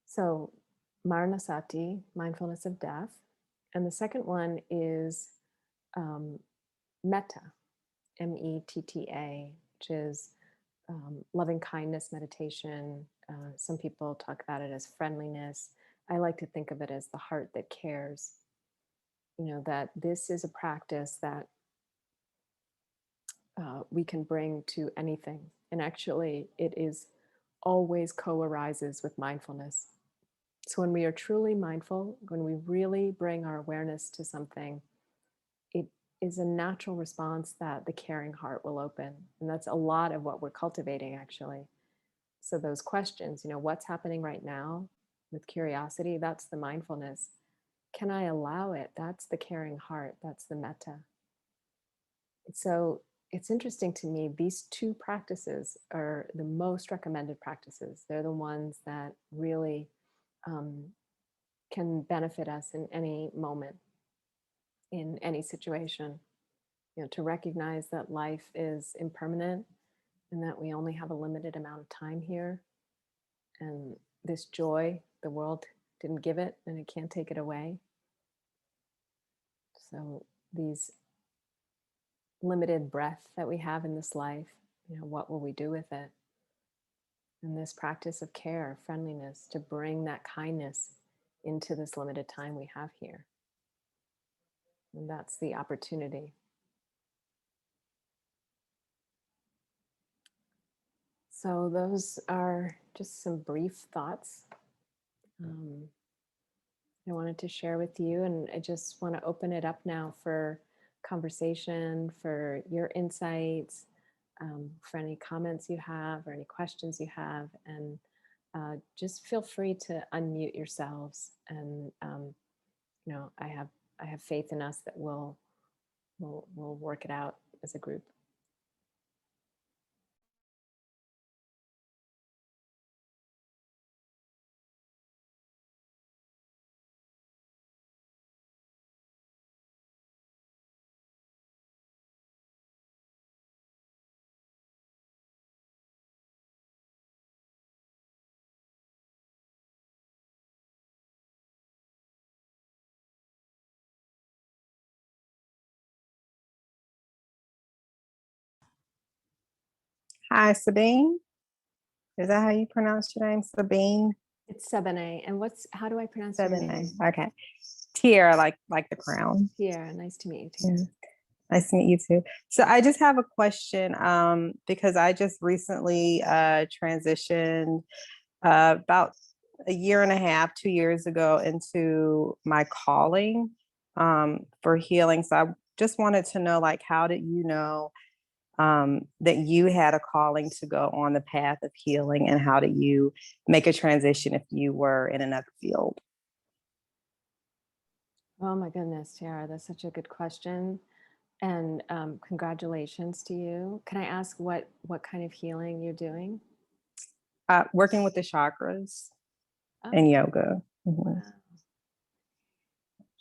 So Maranasati, mindfulness of death. And the second one is metta, METTA, which is loving kindness meditation. Some people talk about it as friendliness. I like to think of it as the heart that cares. That this is a practice that we can bring to anything. And actually, it is always co-arises with mindfulness. So when we are truly mindful, when we really bring our awareness to something, it is a natural response that the caring heart will open. And that's a lot of what we're cultivating, actually. So those questions, what's happening right now with curiosity, that's the mindfulness. Can I allow it? That's the caring heart. That's the metta. So it's interesting to me, these two practices are the most recommended practices. They're the ones that really can benefit us in any moment, in any situation. To recognize that life is impermanent and that we only have a limited amount of time here. And this joy, the world didn't give it and it can't take it away. So these limited breath that we have in this life, what will we do with it? And this practice of care, friendliness, to bring that kindness into this limited time we have here. And that's the opportunity. So those are just some brief thoughts I wanted to share with you. And I just want to open it up now for conversation, for your insights, for any comments you have or any questions you have. And just feel free to unmute yourselves. And, I have faith in us that we'll work it out as a group. Hi, Sabine. Is that how you pronounce your name? Sabine? It's Sebene. And how do I pronounce your name? Sebene. Okay. Tiara, like the crown. Tiara. Nice to meet you, Tiara. Yeah. Nice to meet you too. So I just have a question because I just recently transitioned about a year and a half, 2 years ago into my calling for healing. So I just wanted to know, how did you know that you had a calling to go on the path of healing, and how did you make a transition if you were in another field? Oh my goodness, Tiara, that's such a good question. And congratulations to you. Can I ask what kind of healing you're doing? Working with the chakras and Okay. yoga. Mhm. Wow.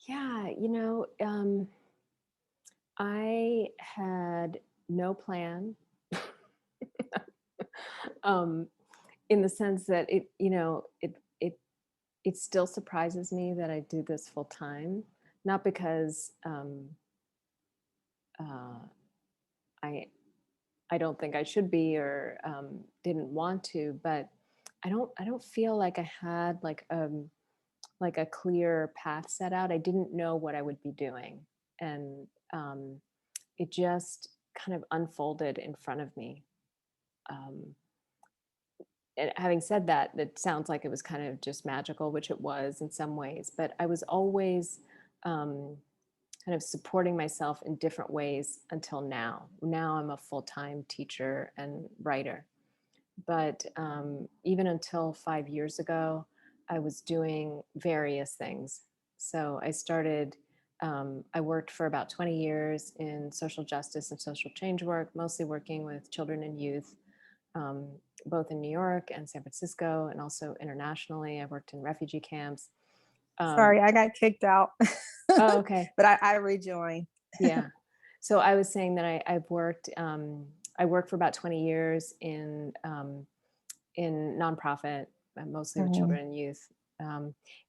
Yeah, I had no plan in the sense that it still surprises me that I do this full time, not because I don't think I should be or didn't want to, but I don't feel like I had like a clear path set out. I didn't know what I would be doing, and it just kind of unfolded in front of me. And having said that, it sounds like it was kind of just magical, which it was in some ways, but I was always kind of supporting myself in different ways until now. Now I'm a full-time teacher and writer. But even until 5 years ago, I was doing various things. So I worked for about 20 years in social justice and social change work, mostly working with children and youth, both in New York and San Francisco, and also internationally. I worked in refugee camps. Sorry, I got kicked out. Oh, okay. But I rejoined. Yeah. So I was saying that I've worked, I worked for about 20 years in nonprofit, mostly with children and youth.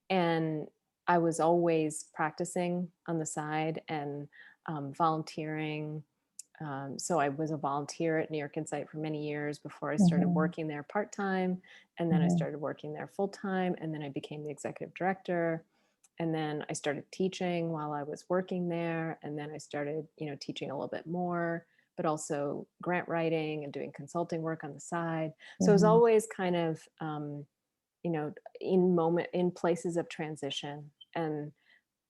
And I was always practicing on the side and volunteering. So I was a volunteer at New York Insight for many years before I started working there part-time. And then I started working there full-time. And then I became the executive director. And then I started teaching while I was working there. And then I started, teaching a little bit more, but also grant writing and doing consulting work on the side. So it was always kind of, in places of transition. And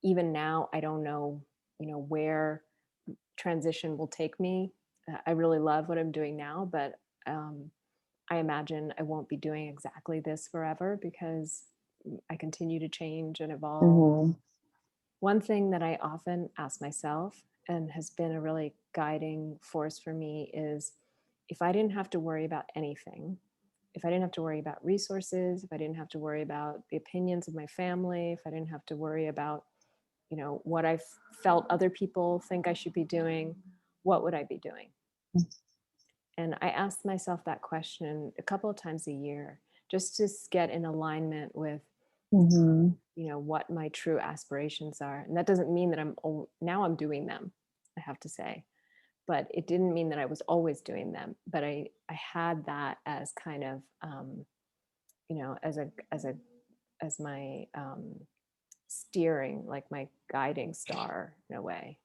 even now, I don't know, where transition will take me. I really love what I'm doing now, but I imagine I won't be doing exactly this forever because I continue to change and evolve. One thing that I often ask myself and has been a really guiding force for me is if I didn't have to worry about anything, if I didn't have to worry about resources, if I didn't have to worry about the opinions of my family, if I didn't have to worry about, what I felt other people think I should be doing, what would I be doing? And I ask myself that question a couple of times a year, just to get in alignment with, what my true aspirations are. And that doesn't mean that now I'm doing them, I have to say, but it didn't mean that I was always doing them. But I had that as kind of, as my steering, like my guiding star in a way.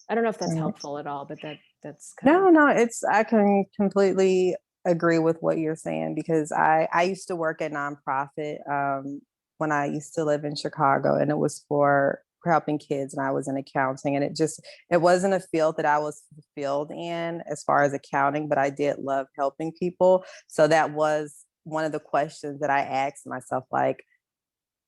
I don't know if that's helpful at all, but that's kind of. No, I can completely agree with what you're saying because I used to work at nonprofit when I used to live in Chicago, and it was for helping kids, and I was in accounting, and it wasn't a field that I was fulfilled in as far as accounting, but I did love helping people. So that was one of the questions that I asked myself, like,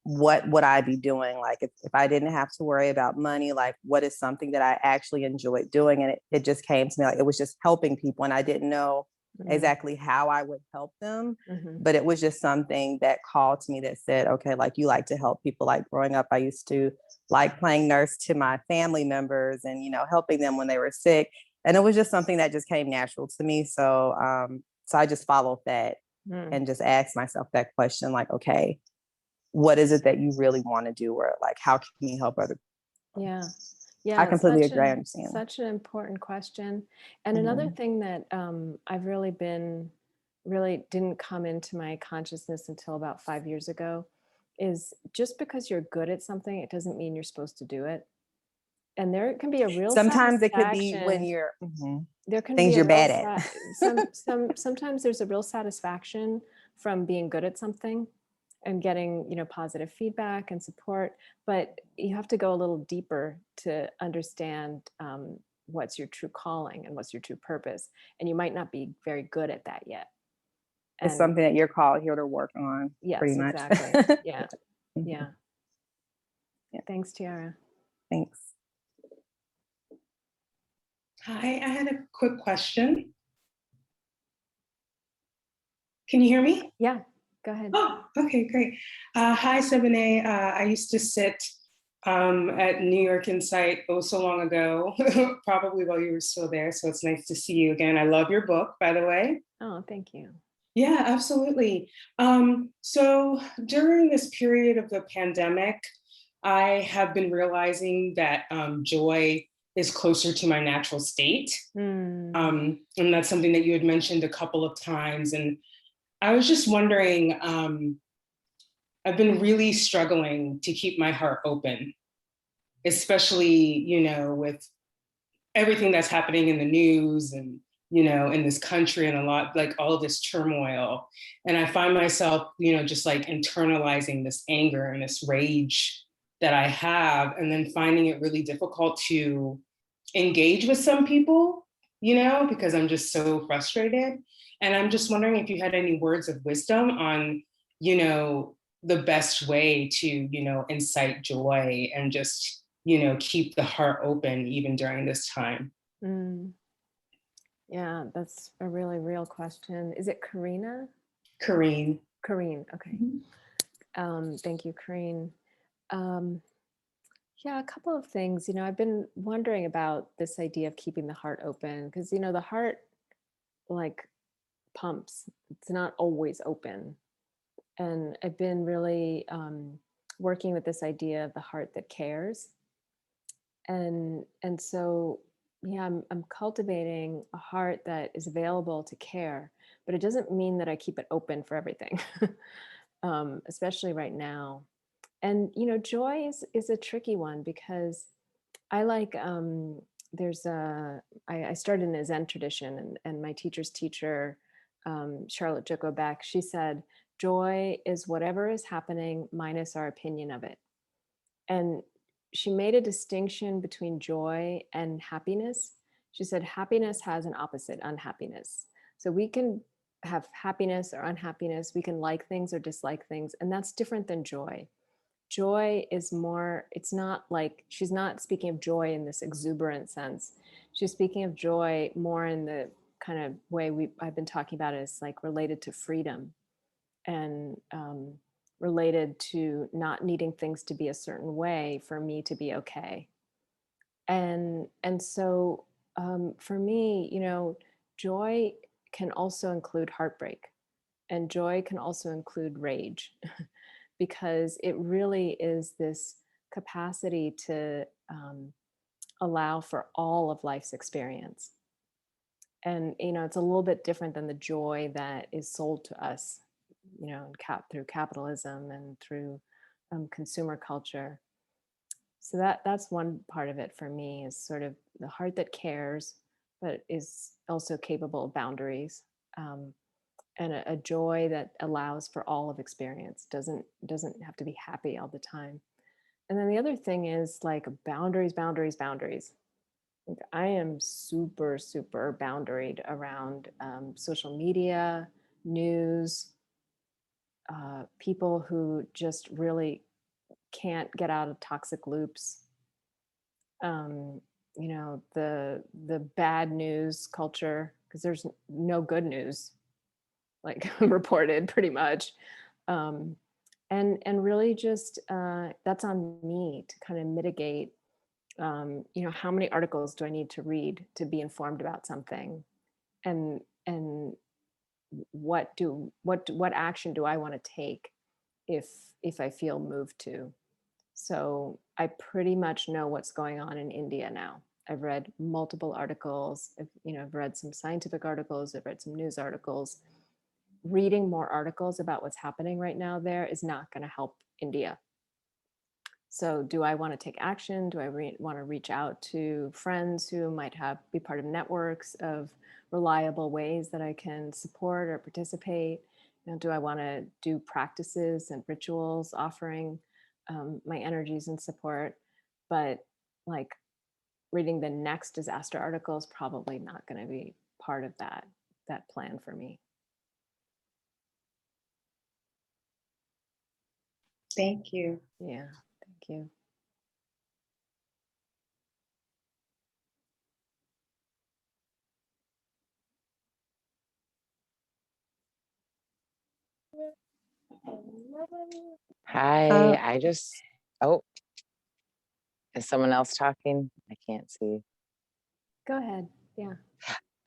what would I be doing? Like if I didn't have to worry about money, like what is something that I actually enjoyed doing? And it just came to me like it was just helping people. And I didn't know exactly how I would help them, but it was just something that called to me that said, okay, like you like to help people. Like growing up, I used to like playing nurse to my family members and, helping them when they were sick. And it was just something that just came natural to me. So, so I just followed that and just asked myself that question, like, okay, what is it that you really want to do, or like how can you help other people? Yeah, I completely agree. I understand. Such an important question. And another thing that I've really didn't come into my consciousness until about 5 years ago is just because you're good at something, it doesn't mean you're supposed to do it. And there can be a real sometimes it could be when you're there can things be you're bad at. Sometimes there's a real satisfaction from being good at something and getting, positive feedback and support, but you have to go a little deeper to understand what's your true calling and what's your true purpose. And you might not be very good at that yet. It's something that you're called here to work on. Yes, pretty much. Exactly. Yeah. Thanks, Tiara. Thanks. Hi, I had a quick question. Can you hear me? Yeah, go ahead. Oh, okay, great. Hi, Sebene. I used to sit at New York Insight oh so long ago, probably while you were still there. So it's nice to see you again. I love your book, by the way. Oh, thank you. Yeah, absolutely. So during this period of the pandemic, I have been realizing that joy is closer to my natural state. And that's something that you had mentioned a couple of times. And I was just wondering, I've been really struggling to keep my heart open, especially, with everything that's happening in the news and, in this country and a lot, like all of this turmoil. And I find myself, just like internalizing this anger and this rage that I have, and then finding it really difficult to engage with some people, because I'm just so frustrated. And I'm just wondering if you had any words of wisdom on, the best way to, incite joy and just, keep the heart open even during this time. Yeah, that's a really real question. Is it Karina? Kareen. Kareen, okay. Thank you, Kareen. Yeah, a couple of things. I've been wondering about this idea of keeping the heart open because, the heart like pumps. It's not always open. And I've been really working with this idea of the heart that cares. And so, yeah, I'm cultivating a heart that is available to care, but it doesn't mean that I keep it open for everything, especially right now. And joy is a tricky one because I like I started in a Zen tradition, and my teacher's teacher, Charlotte Joko Beck, she said, joy is whatever is happening minus our opinion of it. And she made a distinction between joy and happiness. She said happiness has an opposite, unhappiness. So we can have happiness or unhappiness, we can like things or dislike things, and that's different than joy. Joy is more, it's not like, she's not speaking of joy in this exuberant sense. She's speaking of joy more in the kind of way I've been talking about it, as like related to freedom and related to not needing things to be a certain way for me to be okay. And so for me, joy can also include heartbreak, and joy can also include rage. Because it really is this capacity to allow for all of life's experience. And, it's a little bit different than the joy that is sold to us, through capitalism and through consumer culture. So that's one part of it for me, is sort of the heart that cares, but is also capable of boundaries. And a joy that allows for all of experience, doesn't have to be happy all the time. And then the other thing is like boundaries. Like I am super boundaried around social media, news, people who just really can't get out of toxic loops. The bad news culture, because there's no good news like reported pretty much. And really just that's on me to kind of mitigate, how many articles do I need to read to be informed about something? And what action do I want to take if I feel moved to? So I pretty much know what's going on in India now. I've read multiple articles. I've read some scientific articles. I've read some news articles. Reading more articles about what's happening right now there is not going to help India. So do I want to take action? Do I want to reach out to friends who might be part of networks of reliable ways that I can support or participate? Do I want to do practices and rituals offering my energies and support? But like reading the next disaster article is probably not going to be part of that plan for me. Thank you. Yeah, thank you. Hi, I just, oh, Is someone else talking? I can't see. Go ahead. Yeah.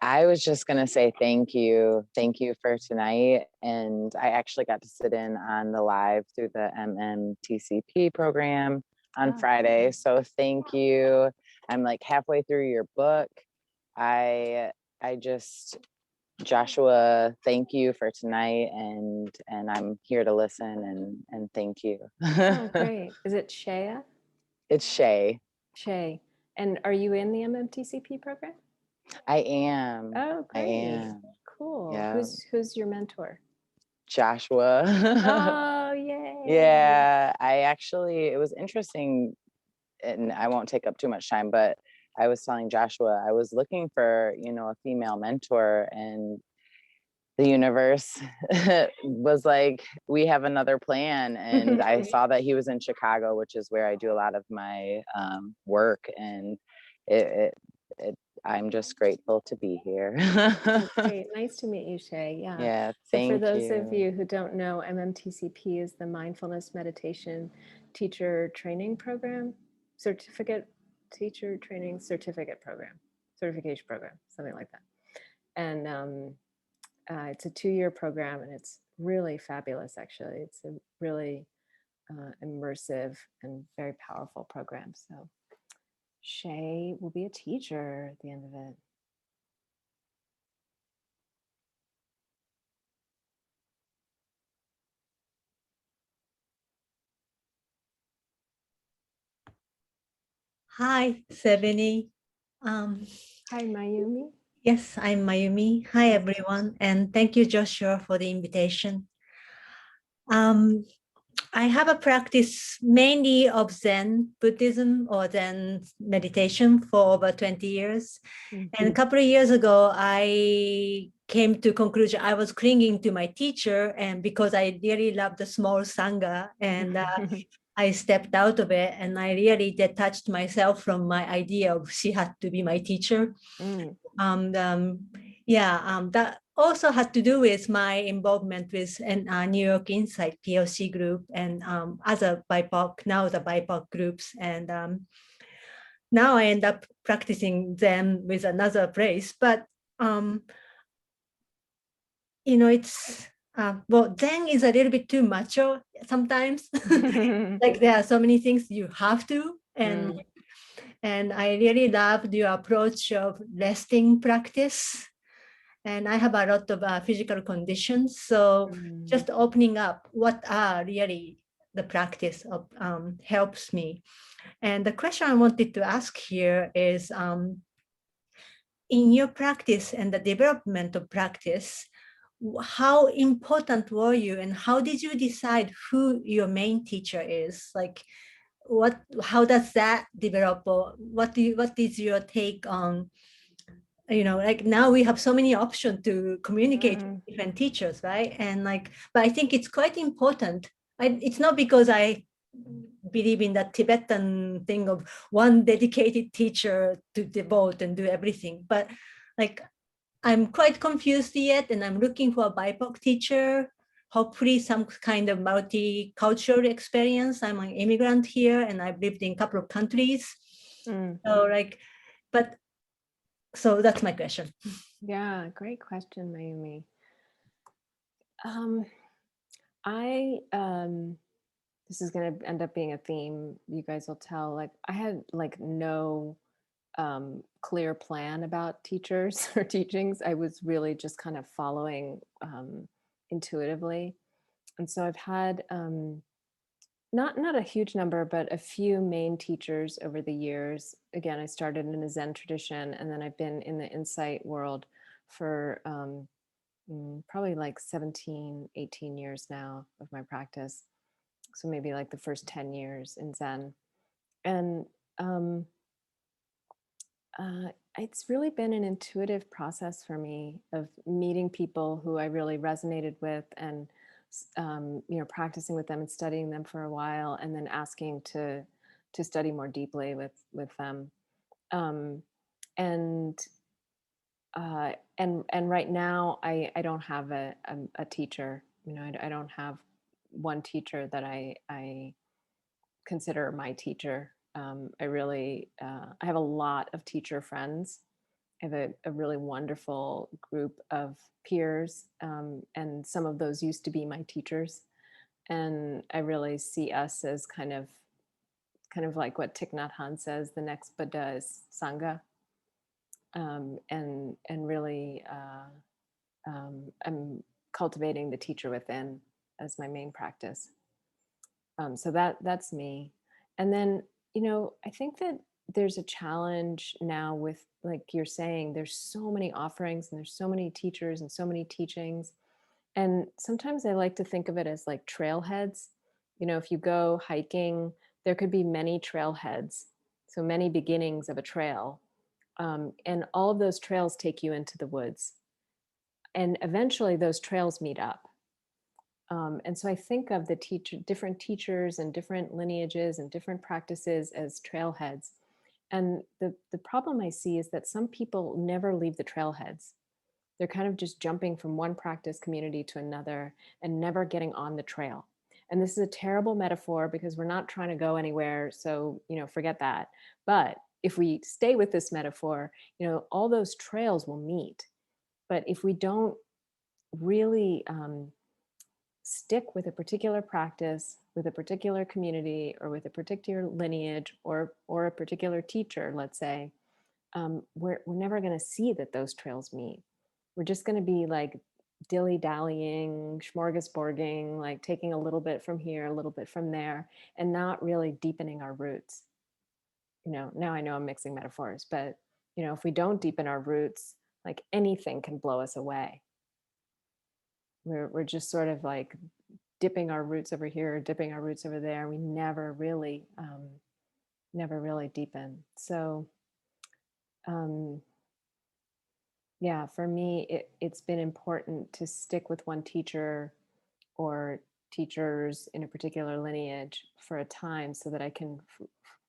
I was just going to say thank you. Thank you for tonight. And I actually got to sit in on the live through the MMTCP program on Friday. So thank you. I'm like halfway through your book. I just, Joshua, thank you for tonight. And I'm here to listen and thank you. Oh, great. Is it Shea? It's Shay. Shay. And are you in the MMTCP program? I am. Oh, I great. am. Cool. Yeah. Who's your mentor? Joshua. Oh, yay. Yeah, it was interesting, and I won't take up too much time, but I was telling Joshua, I was looking for, a female mentor, and the universe was like, we have another plan. And I saw that he was in Chicago, which is where I do a lot of my work. And I'm just grateful to be here. Great. Nice to meet you, Shay. Yeah. Yeah, So for thank those of you. you who don't know, MMTCP is the Mindfulness Meditation Teacher Training Program, Teacher Training Certificate Program, Certification Program, something like that. And it's a 2-year program, and it's really fabulous, actually. It's a really immersive and very powerful program. So Shay will be a teacher at the end of it. Hi, Sebene. Hi, Mayumi. Yes, I'm Mayumi. Hi, everyone, and thank you, Joshua, for the invitation. I have a practice mainly of Zen Buddhism or Zen meditation for over 20 years. And a couple of years ago, I came to conclusion I was clinging to my teacher, and because I really love the small Sangha, and I stepped out of it, and I really detached myself from my idea of she had to be my teacher. That also had to do with my involvement with New York Insight POC group and other BIPOC, now the BIPOC groups. And now I end up practicing them with another place. But, it's, Zen is a little bit too macho sometimes. Like there are so many things you have to. And I really love the approach of resting practice. And I have a lot of physical conditions. So just opening up what are really the practice of helps me. And the question I wanted to ask here is, in your practice and the development of practice, how important were you and how did you decide who your main teacher is? Like, how does that develop, or what is your take on, like now we have so many options to communicate with different teachers, right? And but I think it's quite important. It's not because I believe in that Tibetan thing of one dedicated teacher to devote and do everything, but I'm quite confused yet, and I'm looking for a BIPOC teacher, hopefully some kind of multicultural experience. I'm an immigrant here, and I've lived in a couple of countries. So that's my question. Yeah, great question, Mayumi. This is going to end up being a theme. You guys will tell. I had no clear plan about teachers or teachings. I was really just kind of following intuitively, and so I've had not a huge number, but a few main teachers over the years. Again, I started in a Zen tradition, and then I've been in the insight world for probably 17, 18 years now of my practice. So maybe the first 10 years in Zen. And it's really been an intuitive process for me of meeting people who I really resonated with and practicing with them and studying them for a while, and then asking to study more deeply with them. And right now I don't have a teacher. I don't have one teacher that I consider my teacher. I really, I have a lot of teacher friends. I have a really wonderful group of peers, and some of those used to be my teachers. And I really see us as kind of like what Thich Nhat Hanh says, the next Buddha is Sangha. And really, I'm cultivating the teacher within as my main practice. So that's me. And then, I think that there's a challenge now with, like you're saying, there's so many offerings and there's so many teachers and so many teachings. And sometimes I like to think of it as like trailheads. If you go hiking, there could be many trailheads, so many beginnings of a trail. And all of those trails take you into the woods. And eventually those trails meet up. And so I think of the different teachers and different lineages and different practices as trailheads. And the problem I see is that some people never leave the trailheads. They're kind of just jumping from one practice community to another and never getting on the trail. And this is a terrible metaphor because we're not trying to go anywhere. So, forget that. But if we stay with this metaphor, all those trails will meet. But if we don't really stick with a particular practice, with a particular community, or with a particular lineage, or a particular teacher, let's say, we're never going to see that those trails meet. We're just going to be like dilly-dallying, smorgasbording, like taking a little bit from here, a little bit from there, and not really deepening our roots. Now I know I'm mixing metaphors, but if we don't deepen our roots, like anything can blow us away. We're just sort of like dipping our roots over here, dipping our roots over there. We never really deepen. So yeah, for me, it's been important to stick with one teacher or teachers in a particular lineage for a time so that I can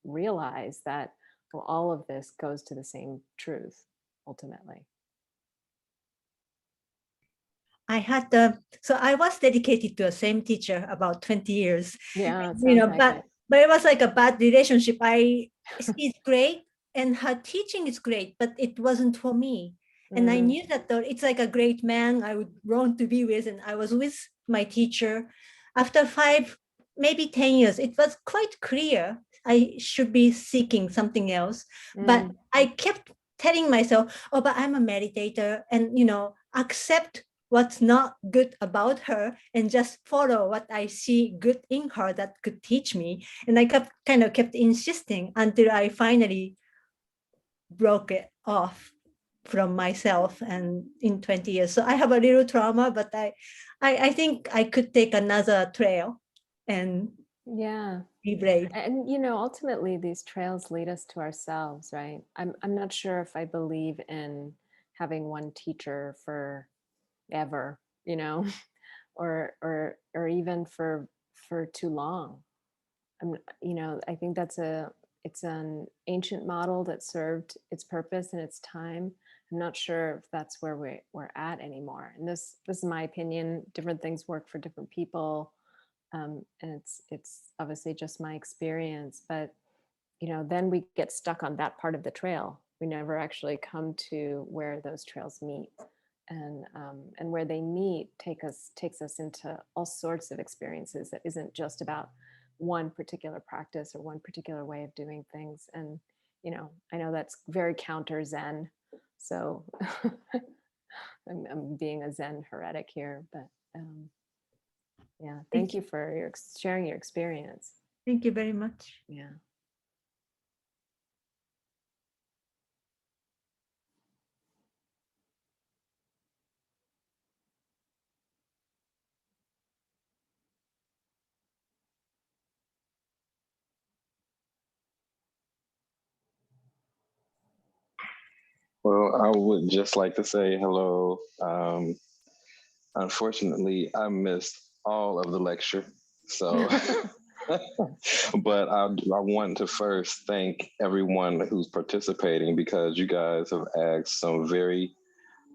realize that, well, all of this goes to the same truth ultimately. So I was dedicated to the same teacher about 20 years. Yeah, it sounds like but it. but it was like a bad relationship. She's great and her teaching is great, but it wasn't for me. And I knew that it's like a great man I would want to be with. And I was with my teacher. After 5, maybe 10 years, it was quite clear I should be seeking something else. But I kept telling myself, oh, but I'm a meditator, and accept what's not good about her and just follow what I see good in her that could teach me. And I kept insisting until I finally broke it off from myself, and in 20 years. So I have a little trauma, but I think I could take another trail and yeah, be brave. and ultimately these trails lead us to ourselves, right? I'm not sure if I believe in having one teacher for ever, or even for too long. I think it's an ancient model that served its purpose and its time. I'm not sure if that's where we're at anymore. And this is my opinion. Different things work for different people, and it's obviously just my experience. But then we get stuck on that part of the trail. We never actually come to where those trails meet. And where they meet takes us into all sorts of experiences that isn't just about one particular practice or one particular way of doing things. And I know that's very counter Zen, so I'm being a Zen heretic here, but yeah, thank you for sharing your experience. Thank you very much. Yeah. Well, I would just like to say hello. Unfortunately, I missed all of the lecture. So, but I want to first thank everyone who's participating because you guys have asked some very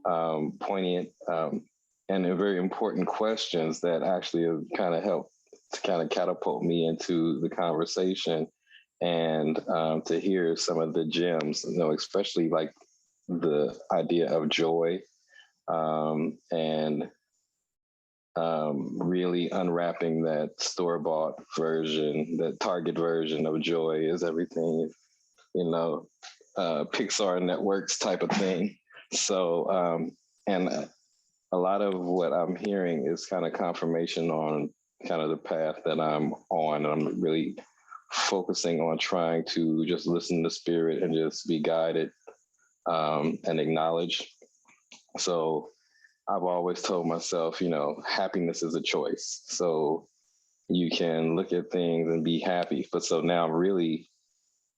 poignant and very important questions that actually have kind of helped to kind of catapult me into the conversation. and to hear some of the gems, especially like the idea of joy, and really unwrapping that store-bought version, that Target version of joy is everything, Pixar networks type of thing. So, and a lot of what I'm hearing is kind of confirmation on kind of the path that I'm on. I'm really focusing on trying to just listen to spirit and just be guided, and acknowledge. So I've always told myself, happiness is a choice. So you can look at things and be happy. But so now I'm really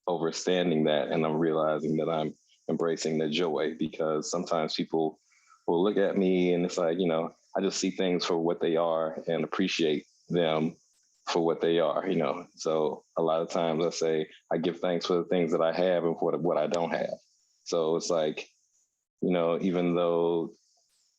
overstanding that, and I'm realizing that I'm embracing the joy, because sometimes people will look at me and it's like, I just see things for what they are and appreciate them for what they are. So a lot of times I say I give thanks for the things that I have and for what I don't have. So it's like, even though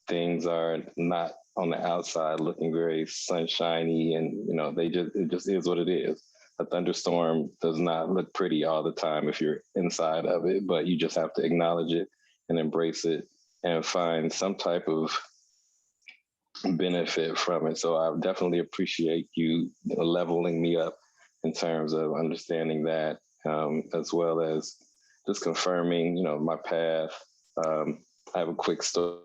things are not on the outside looking very sunshiny, and it just is what it is. A thunderstorm does not look pretty all the time if you're inside of it, but you just have to acknowledge it and embrace it and find some type of benefit from it. So I definitely appreciate you leveling me up in terms of understanding that, as well as just confirming, my path. I have a quick story.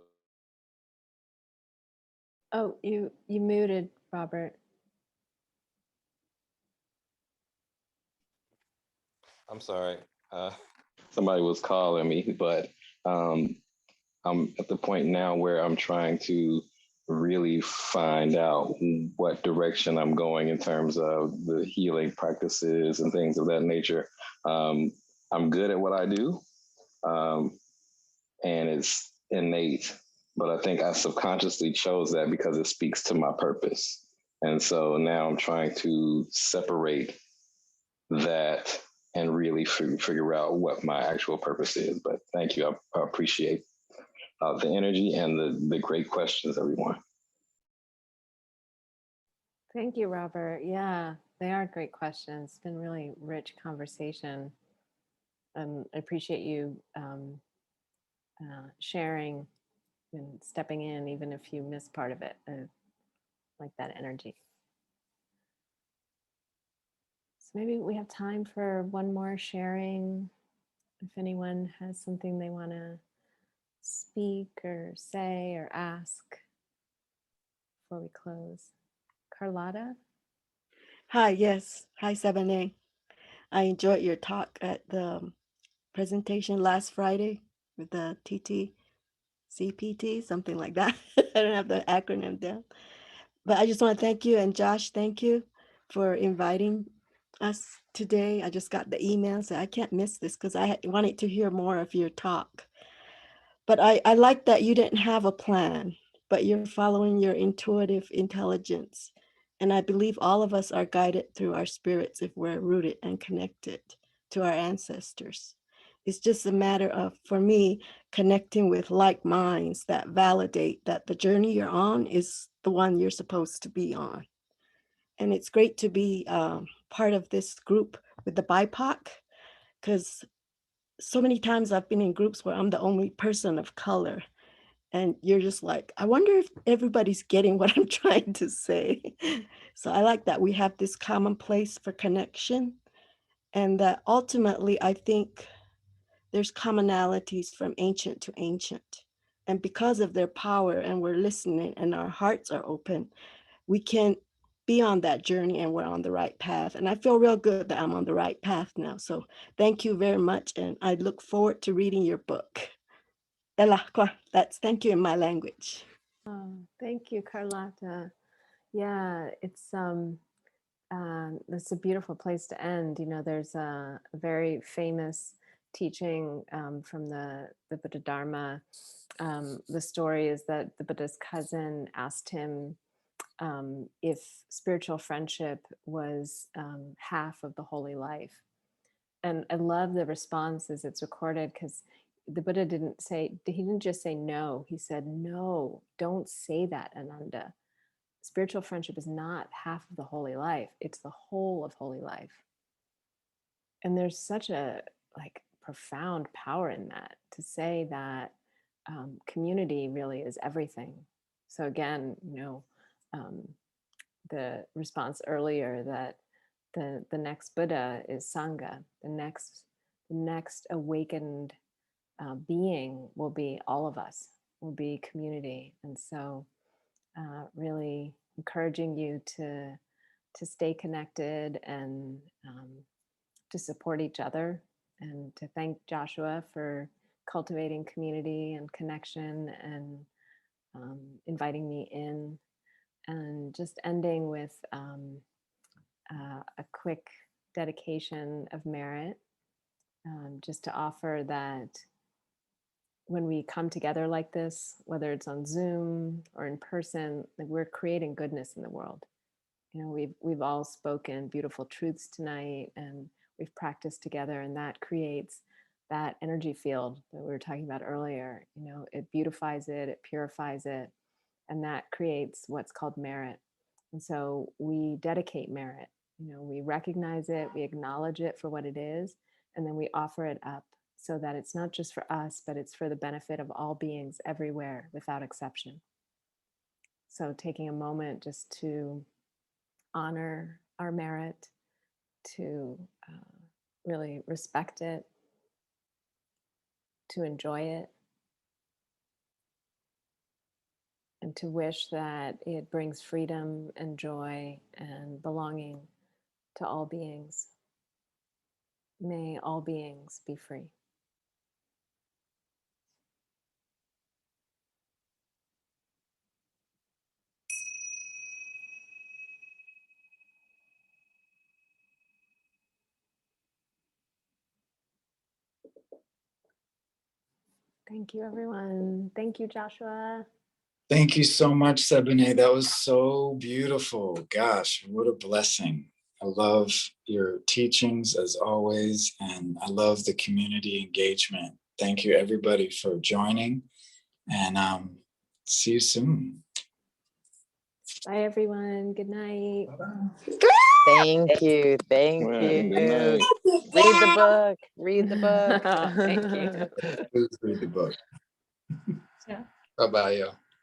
Oh, you muted, Robert. I'm sorry. Somebody was calling me, but I'm at the point now where I'm trying to really find out what direction I'm going in terms of the healing practices and things of that nature. I'm good at what I do, and it's innate, but I think I subconsciously chose that because it speaks to my purpose. And so now I'm trying to separate that and really figure out what my actual purpose is. But thank you. I appreciate the energy and the great questions, everyone. Thank you, Robert. Yeah, they are great questions. It's been really rich conversation. I appreciate you sharing and stepping in, even if you missed part of it. I like that energy. So maybe we have time for one more sharing. If anyone has something they want to speak or say or ask before we close. Carlotta? Hi, yes. Hi, Sebene. I enjoyed your talk at the presentation last Friday with the CPT, something like that. I don't have the acronym down. But I just want to thank you. And Josh, thank you for inviting us today. I just got the email, so I can't miss this because I wanted to hear more of your talk. But I like that you didn't have a plan, but you're following your intuitive intelligence. And I believe all of us are guided through our spirits if we're rooted and connected to our ancestors. It's just a matter of, for me, connecting with like minds that validate that the journey you're on is the one you're supposed to be on. And it's great to be part of this group with the BIPOC, because so many times I've been in groups where I'm the only person of color. And you're just like, I wonder if everybody's getting what I'm trying to say. So I like that we have this common place for connection. And that ultimately, I think there's commonalities from ancient to ancient. And because of their power, and we're listening and our hearts are open, we can be on that journey and we're on the right path. And I feel real good that I'm on the right path now. So thank you very much. And I look forward to reading your book. That's thank you in my language. Oh, thank you, Carlotta. Yeah, it's a beautiful place to end. There's a very famous teaching from the Buddha Dharma. The story is that the Buddha's cousin asked him if spiritual friendship was half of the holy life. And I love the response as it's recorded, because the Buddha he didn't just say no, he said, no, don't say that, Ananda. Spiritual friendship is not half of the holy life, it's the whole of holy life. And there's such a like profound power in that, to say that community really is everything. So again, the response earlier that the next Buddha is Sangha, the next awakened being will be all of us, will be community. And so really encouraging you to stay connected and to support each other, and to thank Joshua for cultivating community and connection and inviting me in. And just ending with a quick dedication of merit, just to offer that when we come together like this, whether it's on Zoom or in person, like we're creating goodness in the world. We've all spoken beautiful truths tonight, and we've practiced together, and that creates that energy field that we were talking about earlier. It beautifies it, it purifies it, and that creates what's called merit. And so we dedicate merit. We recognize it, we acknowledge it for what it is, and then we offer it up so that it's not just for us, but it's for the benefit of all beings everywhere without exception. So taking a moment just to honor our merit, to really respect it, to enjoy it, and to wish that it brings freedom and joy and belonging to all beings. May all beings be free. Thank you, everyone. Thank you, Joshua. Thank you so much, Sebene. That was so beautiful. Gosh, what a blessing. I love your teachings as always, and I love the community engagement. Thank you, everybody, for joining, and see you soon. Bye, everyone. Good night. Thank you. Thank Well, you. good night. Read the book. Read the book. Thank you. Please read the book. Yeah. Bye-bye, y'all.